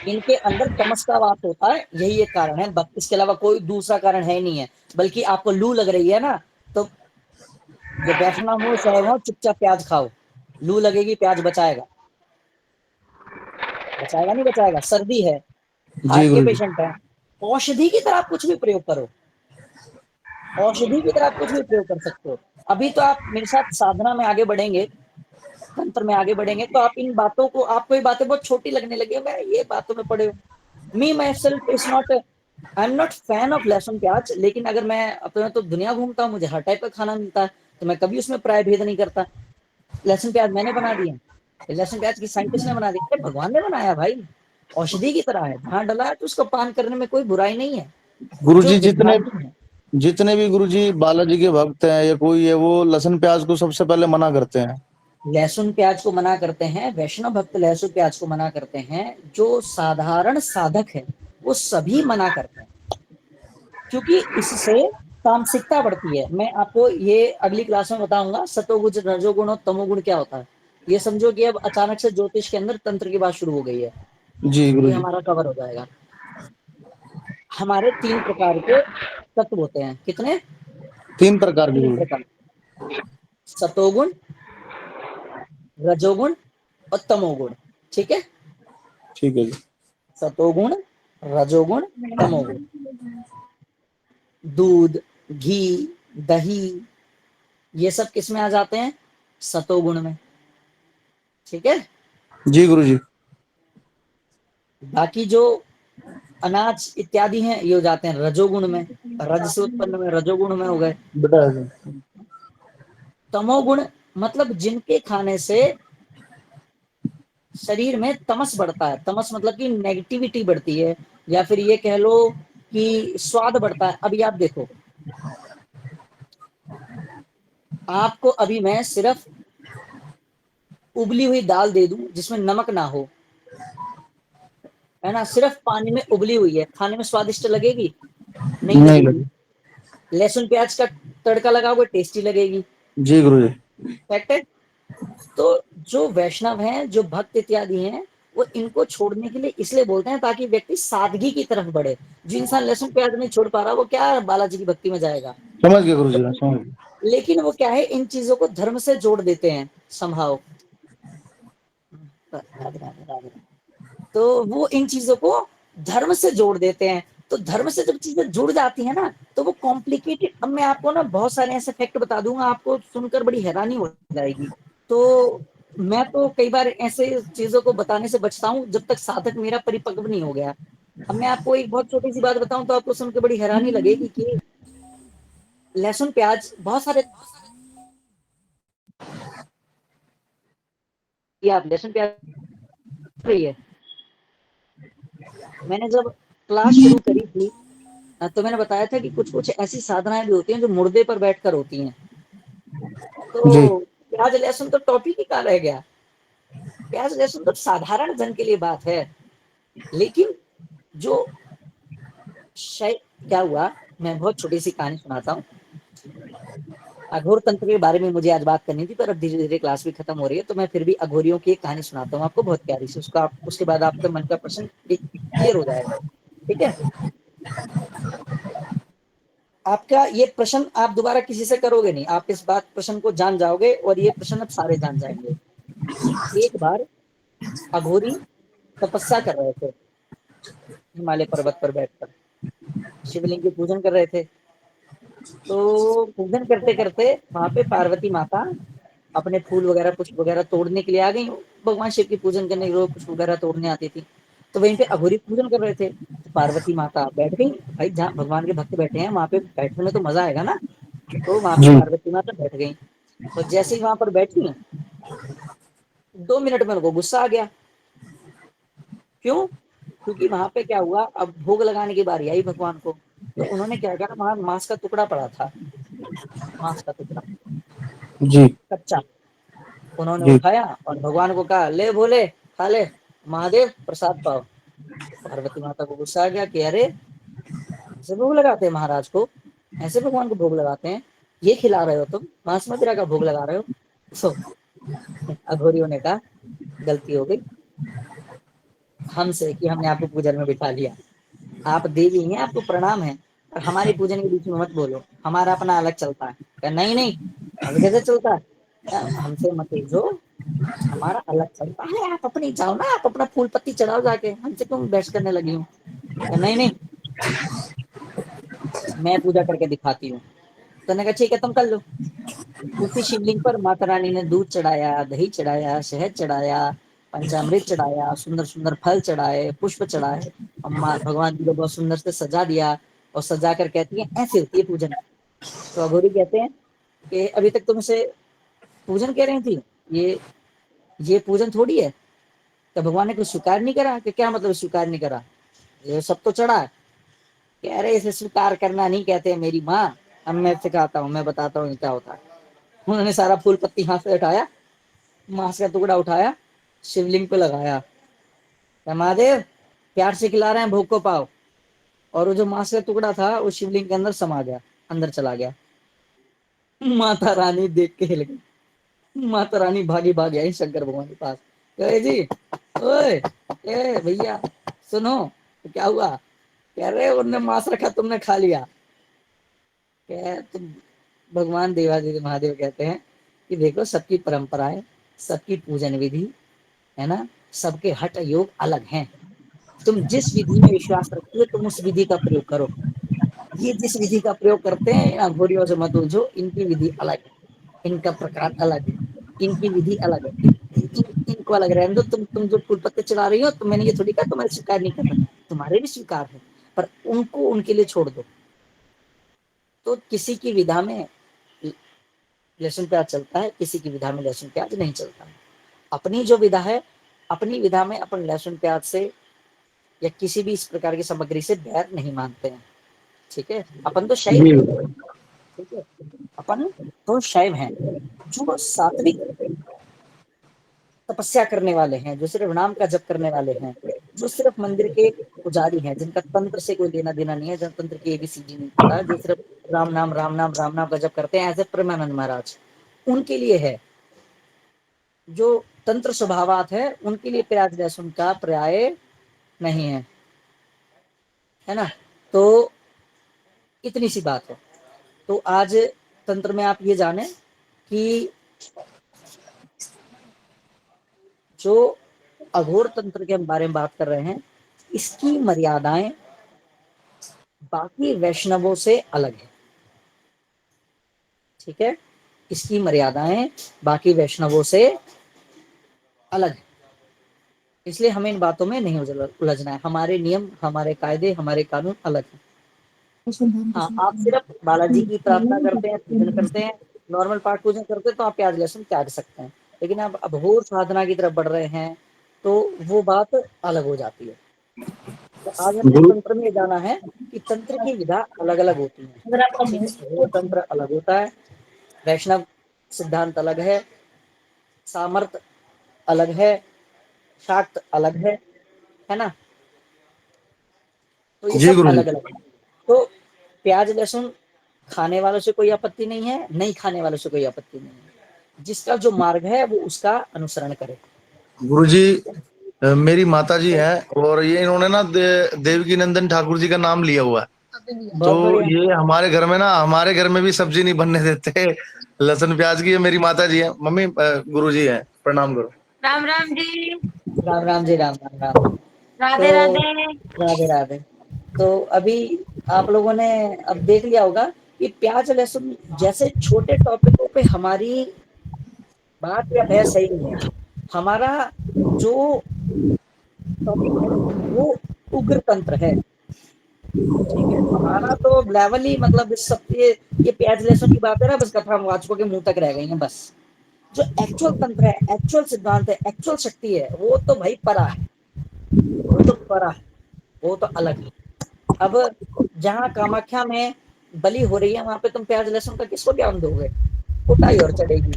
इनके अंदर तमस का वास होता है, यही एक कारण है, बस इसके अलावा कोई दूसरा कारण है ही नहीं है। बल्कि आपको लू लग रही है ना, तो जब बैठना हो चाहे हो चुपचाप प्याज खाओ, लू लगेगी प्याज बचाएगा। बचाएगा नहीं बचाएगा? सर्दी है, जी हार्ट के गुरुजी। पेशेंट है, औषधि की तरह आप कुछ भी प्रयोग करो, औषधि की तरह आप कुछ भी प्रयोग कर सकते हो। अभी तो आप मेरे साथ साधना में आगे बढ़ेंगे, तंत्र में आगे बढ़ेंगे, तो आप इन बातों को, आपको ये बातें बहुत छोटी लगने लगी। मैं ये बातों में पड़े me myself is not, I am not fan of लहसुन प्याज, लेकिन अगर मैं अपने तो दुनिया घूमता हूँ, मुझे हर टाइप का खाना मिलता है, तो मैं कभी उसमें प्राय भेद नहीं करता। लहसुन प्याज मैंने बना दिए, लहसुन प्याज की साइंटिस्ट ने बना दिया, भगवान ने बनाया भाई, औषधि की तरह है, जहां डला है तो उसको पान करने में कोई बुराई नहीं है। जो गुरुजी विद्यार्थी है, जितने भी गुरुजी बालाजी के भक्त हैं या कोई है वो लहसुन प्याज को सबसे पहले मना करते हैं। लहसुन प्याज को मना करते हैं, वैष्णव भक्त लहसुन प्याज को मना करते हैं, जो साधारण साधक है वो सभी मना करते हैं, क्योंकि इससे तामसिकता बढ़ती है। मैं आपको ये अगली क्लास में बताऊंगा सतोगुण रजोगुण और तमोगुण क्या होता है। ये समझो कि अब अचानक से ज्योतिष के अंदर तंत्र की बात शुरू हो गई है, जी ये गुरुजी। हमारा कवर हो जाएगा। हमारे 3 प्रकार के तत्व होते हैं, कितने? 3 प्रकार के 3 गुरु। प्रकार, सतोगुण, रजोगुण और तमोगुण, ठीक है, ठीक है जी। सतोगुण, रजोगुण, तमोगुण। दूध, घी, दही, ये सब किस में आ जाते हैं? सतोगुण में, ठीक है। जी गुरु जी। बाकी जो अनाज इत्यादि हैं ये हो जाते हैं रजोगुण में, रज से उत्पन्न में रजोगुण में हो गए। बेटा तमोगुण मतलब जिनके खाने से शरीर में तमस बढ़ता है, तमस मतलब कि नेगेटिविटी बढ़ती है, या फिर ये कह लो कि स्वाद बढ़ता है। अभी आप देखो, आपको अभी मैं सिर्फ उबली हुई दाल दे दूं जिसमें नमक ना हो, है ना, सिर्फ पानी में उबली हुई है, खाने में स्वादिष्ट लगेगी? नहीं नहीं लगेगी। लगी। लहसुन प्याज का तड़का लगाओगे टेस्टी लगेगी, जी गुरु जी। फैक्ट है। तो जो वैष्णव हैं, जो भक्त इत्यादि हैं, वो इनको छोड़ने के लिए इसलिए बोलते हैं ताकि व्यक्ति सादगी की तरफ बढ़े। जो इंसान लहसुन प्याज नहीं छोड़ पा रहा वो क्या बालाजी की भक्ति में जाएगा? समझ गए गुरु जी, मैं समझ गया। लेकिन वो क्या है, इन चीजों को धर्म से जोड़ देते हैं संभाव। राधे राधे राधे। तो वो इन चीजों को धर्म से जोड़ देते हैं। तो धर्म से जब चीजें जुड़ जाती है ना तो वो कॉम्प्लिकेटेड। अब मैं आपको ना बहुत सारे ऐसे फैक्ट बता दूंगा, आपको सुनकर बड़ी हैरानी हो जाएगी। तो मैं तो कई बार ऐसे चीजों को बताने से बचता हूँ जब तक साधक मेरा परिपक्व नहीं हो गया। अब मैं आपको एक बहुत छोटी सी बात बताऊं तो आपको सुनकर बड़ी हैरानी लगेगी कि लहसुन प्याज बहुत सारे, ये आप लहसुन प्याज रही है। मैंने जब क्लास शुरू करी थी तो मैंने बताया था कि कुछ कुछ ऐसी साधनाएं भी होती हैं जो मुर्दे पर बैठकर होती हैं। जी तो प्याज लहसुन तो टॉपिक ही कहाँ रह गया। प्याज लहसुन तो साधारण जन के लिए बात है, लेकिन जो क्या हुआ, मैं बहुत छोटी सी कहानी सुनाता हूँ। अघोर तंत्र के बारे में मुझे आज बात करनी थी, पर अब धीरे धीरे क्लास भी खत्म हो रही है, तो मैं फिर भी अघोरियों की एक कहानी सुनाता हूँ आपको, बहुत प्यारी सी। उसका उसके बाद आपका मन का प्रश्न क्लियर हो जाएगा, ठीक है। आपका ये प्रश्न आप दोबारा किसी से करोगे नहीं, आप इस बात प्रश्न को जान जाओगे और ये प्रश्न अब सारे जान जाएंगे। एक बार अघोरी तपस्या कर रहे थे हिमालय पर्वत पर बैठकर, शिवलिंग के पूजन कर रहे थे। तो पूजन करते करते वहां पे पार्वती माता अपने फूल वगैरह पुष्प वगैरह तोड़ने के लिए आ गई। भगवान शिव की पूजन करने के लिए पुष्प वगैरह तोड़ने आती थी। तो वहीं पे अघोरी पूजन कर रहे थे। तो पार्वती माता बैठ गई, भाई जहाँ भगवान के भक्त बैठे हैं वहां पे बैठने में तो मजा आएगा ना। तो वहां पे जी पार्वती माता बैठ गई। और जैसे ही वहां पर बैठी 2 मिनट में उनको गुस्सा आ गया। क्यों? क्योंकि वहां पे क्या हुआ, अब भोग लगाने की बारी आई भगवान को। तो उन्होंने क्या करा, वहां मांस का टुकड़ा पड़ा था, मांस का टुकड़ा जी कच्चा। उन्होंने जी उठाया और भगवान को कहा, ले भोले खा ले, महादेव प्रसाद पाओ। पार्वती माता को गुस्सा आ गया कि अरे ऐसे भोग लगाते हैं महाराज को, ऐसे भगवान को भोग लगाते हैं, ये खिला रहे हो तुम, मांस मदिरा का भोग लगा रहे हो। सो अघोरियों ने कहा गलती हो गई हमसे कि हमने आपको पूजन में बिठा लिया। आप देवी हैं, आपको प्रणाम है, और हमारी पूजन के बीच में मत बोलो, हमारा अपना अलग चलता है। कहा नहीं नहीं, अब कैसे चलता है, हमसे मत जो, हमारा अलग चलता है, आप अपनी जाओ ना, आप अपना फूल पत्ती चढ़ाओ जाके, हमसे क्यों बहस करने लगी हूँ। नहीं नहीं, मैं पूजा करके दिखाती हूँ। तो ने कहा ठीक है तुम कर लो। उसी शिवलिंग पर माता रानी ने दूध चढ़ाया, दही चढ़ाया, शहद चढ़ाया, पंचामृत चढ़ाया, सुंदर सुंदर फल चढ़ाए, पुष्प चढ़ाए, और भगवान जी को बहुत सुंदर से सजा दिया। और सजा कर कहती है ऐसे होती है पूजन। तो अघोरी कहते हैं कि अभी तक तुमसे पूजन कह रही थी, ये पूजन थोड़ी है। तो भगवान ने कुछ स्वीकार नहीं करा? कि क्या मतलब स्वीकार नहीं करा, ये सब तो चढ़ा है। कह रहे इसे स्वीकार करना नहीं कहते मेरी माँ, अब मैं सिखाता हूँ, मैं बताता हूँ क्या होता है। उन्होंने सारा फूल पत्ती हाथ से उठाया, मांस का टुकड़ा उठाया, शिवलिंग पे लगाया, महादेव प्यार से खिला रहे हैं, भोग को पाओ। और वो जो मांस का टुकड़ा था वो शिवलिंग के अंदर समा गया, अंदर चला गया। माता रानी देख के हिल गई। माता रानी भागी भागी आई शंकर भगवान के पास, कहे जी ओए ए भैया सुनो, तो क्या हुआ? कह रहे उनने मांस रखा तुमने खा लिया। कह तुम, भगवान देवादिदेव महादेव कहते हैं कि देखो सबकी परंपराएं, सबकी पूजन विधि, है ना, सबके हठ योग अलग हैं। तुम जिस विधि में विश्वास रखते हो तुम उस विधि का प्रयोग करो। ये जिस विधि का प्रयोग करते हैं अघोरियों से मत उलझो, इनकी विधि अलग है, इनका प्रकार अलग है। इनकी विधि अलग है। इनको अलग रहने दो, तुम जो फूल पत्ते चढ़ा रही हो, तो मैंने ये थोड़ी कहा तुम्हारे स्वीकार नहीं कर रहा, तुम्हारे भी स्वीकार है, पर उनको उनके लिए छोड़ दो। तो किसी की विधा में लहसुन प्याज चलता है, किसी की विधा में लहसुन प्याज नहीं चलता है। अपनी जो विधा है, अपनी विधा में अपन लहसुन प्याज से या किसी भी इस प्रकार की सामग्री से बैर नहीं मानते हैं। ठीक है, अपन तो शैव जी हैं, ठीक है, अपन तो शैव हैं। जो सात्विक तपस्या करने वाले हैं, जो सिर्फ नाम का जप करने वाले हैं, जो सिर्फ मंदिर के पुजारी हैं, जिनका तंत्र से कोई लेना देना नहीं है, जब तंत्र की एबीसीडी नहीं पता, जो सिर्फ राम नाम राम नाम राम नाम का जप करते हैं, ऐसे प्रेमानंद महाराज, उनके लिए है। जो तंत्र स्वभावात है, उनके लिए प्याज लहसुन का पर्याय नहीं है, है ना। तो इतनी सी बात है। तो आज तंत्र में आप ये जाने कि जो अघोर तंत्र के बारे में बात कर रहे हैं, इसकी मर्यादाएं बाकी वैष्णवों से अलग है। ठीक है, इसकी मर्यादाएं बाकी वैष्णवों से अलग है, इसलिए हमें इन बातों में नहीं उलझना है। हमारे नियम, हमारे कायदे, हमारे कानून अलग हैं। हाँ, आप सिर्फ बालाजी की प्रार्थना करते हैं, पूजन करते हैं, नॉर्मल पाठ पूजन करते हैं, तो आप प्याज लहसुन त्याग सकते हैं। लेकिन आप अघोर साधना की तरफ बढ़ रहे हैं, तो वो बात अलग हो जाती है। तो आज हमें गुरु तंत्र में जाना है कि तंत्र की विधा अलग अलग होती है। ठीक है, अघोर तंत्र अलग होता है, वैष्णव सिद्धांत अलग है, सामर्थ अलग है, शाक्त अलग है ना। तो ये जी सब गुरु जी। अलग अलग है। तो प्याज लहसुन खाने वालों से कोई आपत्ति नहीं है, नहीं खाने वालों से कोई आपत्ति नहीं है। जिसका जो मार्ग है वो उसका अनुसरण करे। गुरुजी, मेरी माता जी हैं और ये इन्होंने ना देवकी नंदन ठाकुर जी का नाम लिया हुआ है। बहुत तो बढ़िया। ये हमारे घर में ना, हमारे घर में भी सब्जी नहीं बनने देते लहसुन प्याज की। ये मेरी माता जी है। मम्मी गुरुजी है, प्रणाम करो। राम राम जी। राम राम जी, राम राम राम। राधे तो राधे। राधे राधे। तो अभी आप लोगों ने अब देख लिया होगा कि प्याज लहसुन जैसे छोटे टॉपिकों पे हमारी बात या बहस सही नहीं है। हमारा जो टॉपिक है वो उग्र तंत्र है। ठीक है, हमारा तो लेवल ही मतलब इस सब ये प्याज लहसुन की बात है ना, बस कथा वाचकों के मुंह तक रह गई है बस। जो एक्चुअल तंत्र है, एक्चुअल सिद्धांत है, एक्चुअल शक्ति है, वो तो भाई परा है, वो तो परा है, वो तो अलग है। अब जहाँ कामाख्या में बलि हो रही है, वहां पे तुम प्याज लहसुन का किसको ज्ञान दोगे? कुटाई और चढ़ेगी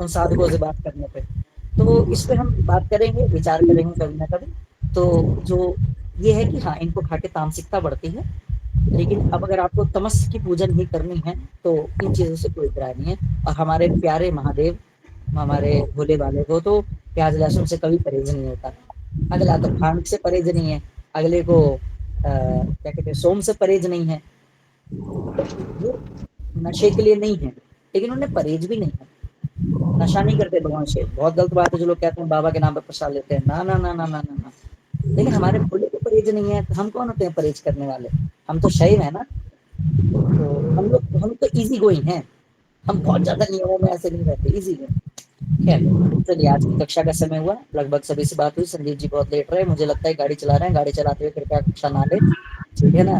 उन साधुओं से बात करने पे। तो इस पे हम बात करेंगे, विचार करेंगे कभी ना कभी। तो जो ये है कि हाँ, इनको खा के तामसिकता बढ़ती है, लेकिन अब अगर आपको तमस की पूजन ही करनी है तो इन चीजों से कोई इतराज नहीं है। और हमारे प्यारे महादेव, हमारे भोले वाले को तो प्याज लहसुन से कभी परहेज नहीं होता। अगला तो भांग से परहेज नहीं है, अगले को क्या कहते हैं, सोम से परहेज नहीं है। वो नशे के लिए नहीं है, लेकिन उन्हें परहेज भी नहीं है। नशा नहीं करते भगवान से, बहुत गलत बात है जो लोग कहते हैं बाबा के नाम पर प्रसाद लेते हैं। ना ना ना ना ना ना ना। लेकिन हमारे भोले को परहेज नहीं है, तो हम कौन होते हैं परहेज करने वाले? हम तो शैव है ना। तो हम तो इजी गोइंग हैं, हम बहुत ज्यादा नियमों में ऐसे नहीं रहते, इजी है। खैर, चलिए आज की कक्षा का समय हुआ, लगभग सभी से बात हुई। संदीप जी बहुत लेट रहे, मुझे लगता है गाड़ी चला रहे हैं, गाड़ी चलाते हुए कृपया कक्षा ना ले, ठीक है ना।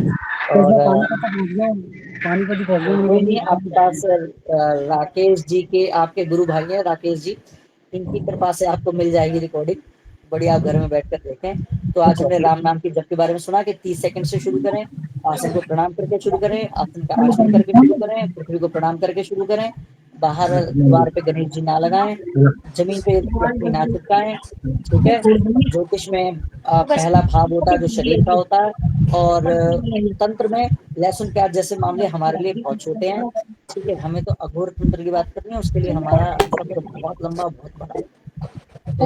और कोई नहीं, आपके पास राकेश जी के आपके गुरु भाई हैं, राकेश जी, इनकी कृपा से आपको मिल जाएगी रिकॉर्डिंग, बढ़िया आप घर में बैठकर देखें। तो आज हमने राम नाम की जप के बारे में सुना कि 30 सेकंड से शुरू करें, आसन को प्रणाम करके शुरू करें, आसन का आचमन करके शुरू करें, पृथ्वी को प्रणाम करके शुरू करें, बाहर द्वार पे गणेश जी ना लगाएं, जमीन पे लक्ष्मी ना चिपकाएं। ठीक है, ज्योतिष में पहला भाव होता है जो शरीर का होता है, और तंत्र में लहसुन प्याज जैसे मामले हमारे लिए बहुत छोटे हैं। ठीक है, हमें तो अघोर तंत्र की बात करनी है, उसके लिए हमारा सफर बहुत लंबा, बहुत बड़ा है। तो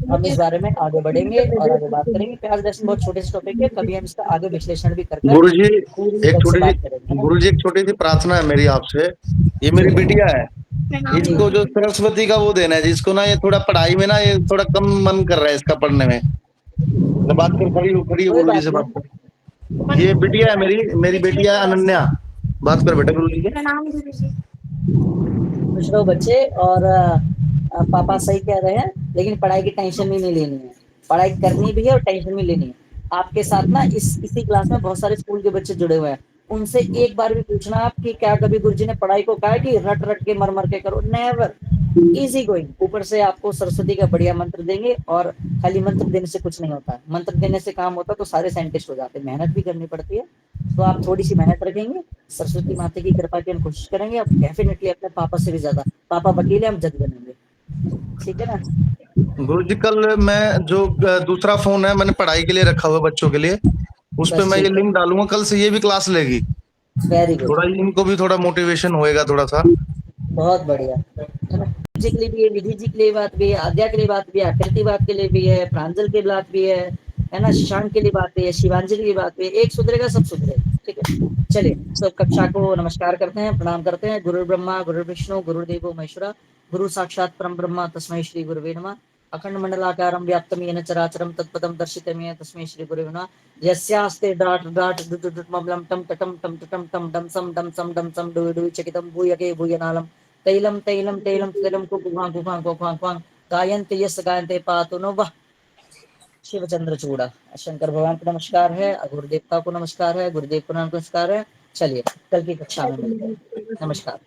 हम इस बारे में आगे बढ़ेंगे और आगे बात करेंगे। प्याज लहसुन बहुत छोटे से टॉपिक है, कभी हम इसका आगे विश्लेषण भी करके गुरु जी, पूरी एक तरह से छोटी बात सी करेंगे। गुरु जी एक छोटी सी प्रार्थना है मेरी आपसे। ये मेरी बिटिया है, इसको जो सरस्वती का वो देना है, जिसको ना ये थोड़ा पढ़ाई में ना ये थोड़ा कम मन कर रहा है इसका पढ़ने में। मैं बात कर, खड़ी हो कोई गुरु जी बात से बात नहीं, कर। ये बिटिया है मेरी बेटिया है अनन्या। बात कर बेटा गुरु जी के। प्रणाम गुरु जी। खुश रहो बच्चे। और पापा सही कह रहे हैं, लेकिन पढ़ाई की टेंशन भी नहीं लेनी है, पढ़ाई करनी भी है और टेंशन भी लेनी है। आपके साथ ना इसी क्लास में बहुत सारे स्कूल के बच्चे जुड़े हुए हैं, उनसे एक बार भी पूछना आप कि क्या कभी गुरुजी ने पढ़ाई को कहा है कि रट रट के मर मर के करो, नेवर, इजी गोइंग। ऊपर से आपको सरस्वती का बढ़िया मंत्र देंगे, और खाली मंत्र देने से कुछ नहीं होता, मंत्र देने से काम होता तो सारे साइंटिस्ट हो जाते, मेहनत भी करनी पड़ती है। तो आप थोड़ी सी मेहनत रखेंगे, सरस्वती माता की कृपा की हम कोशिश करेंगे, आप डेफिनेटली अपने पापा से भी ज्यादा, पापा वकील है, हम जज बनेंगे, ठीक है ना। गुरुजी कल मैं जो दूसरा फोन है मैंने पढ़ाई के लिए रखा हुआ है बच्चों के लिए, उस पे बस मैं ये ठीक है, लिंक डालूंगा, कल से ये भी क्लास लेगी, वेरी गुड, थोड़ा इनको भी थोड़ा मोटिवेशन होएगा थोड़ा सा। बहुत बढ़िया, है ना। जी के लिए भी है, विधि जी के लिए बात भी है, आद्या के लिए बात भी है, आकृति बात के लिए भी है, प्रांजल के लिए बात भी है ना, शशांक के लिए बात भी है, शिवांजलि की बात भी है, एक सुधरेगा सब सुधरेगा, ठीक है। चलिए सब कक्षा को नमस्कार करते हैं, प्रणाम करते हैं। गुरु ब्रह्मा गुरु विष्णु गुरुदेवो महेश्वरा, गुरु साक्षात परम ब्रह्म तस्मै श्री गुरुवे नमः। अखंड मंडलाकारं व्याप्तं येन चराचरं तत्पदं दर्शितं येन तस्मै श्री गुरुवे नमः। यस्यास्ते डाट डाट डुट डुट मबलं टम टम टम टम टम डम सम डम सम डुइ डुइ चकितं भूयके भूयनालम तैलम तैलम तैलम तैलम कुकुहां कुहां कुहां कुहां गायन्ते यस गायन्ते पातु नो वः शिवचंद्र चूड़ा। शंकर भगवान को नमस्कार है, गुरु देवता को नमस्कार है, गुरुदेव को नमस्कार है। चलिए कल की कक्षा में मिलते हैं, नमस्कार।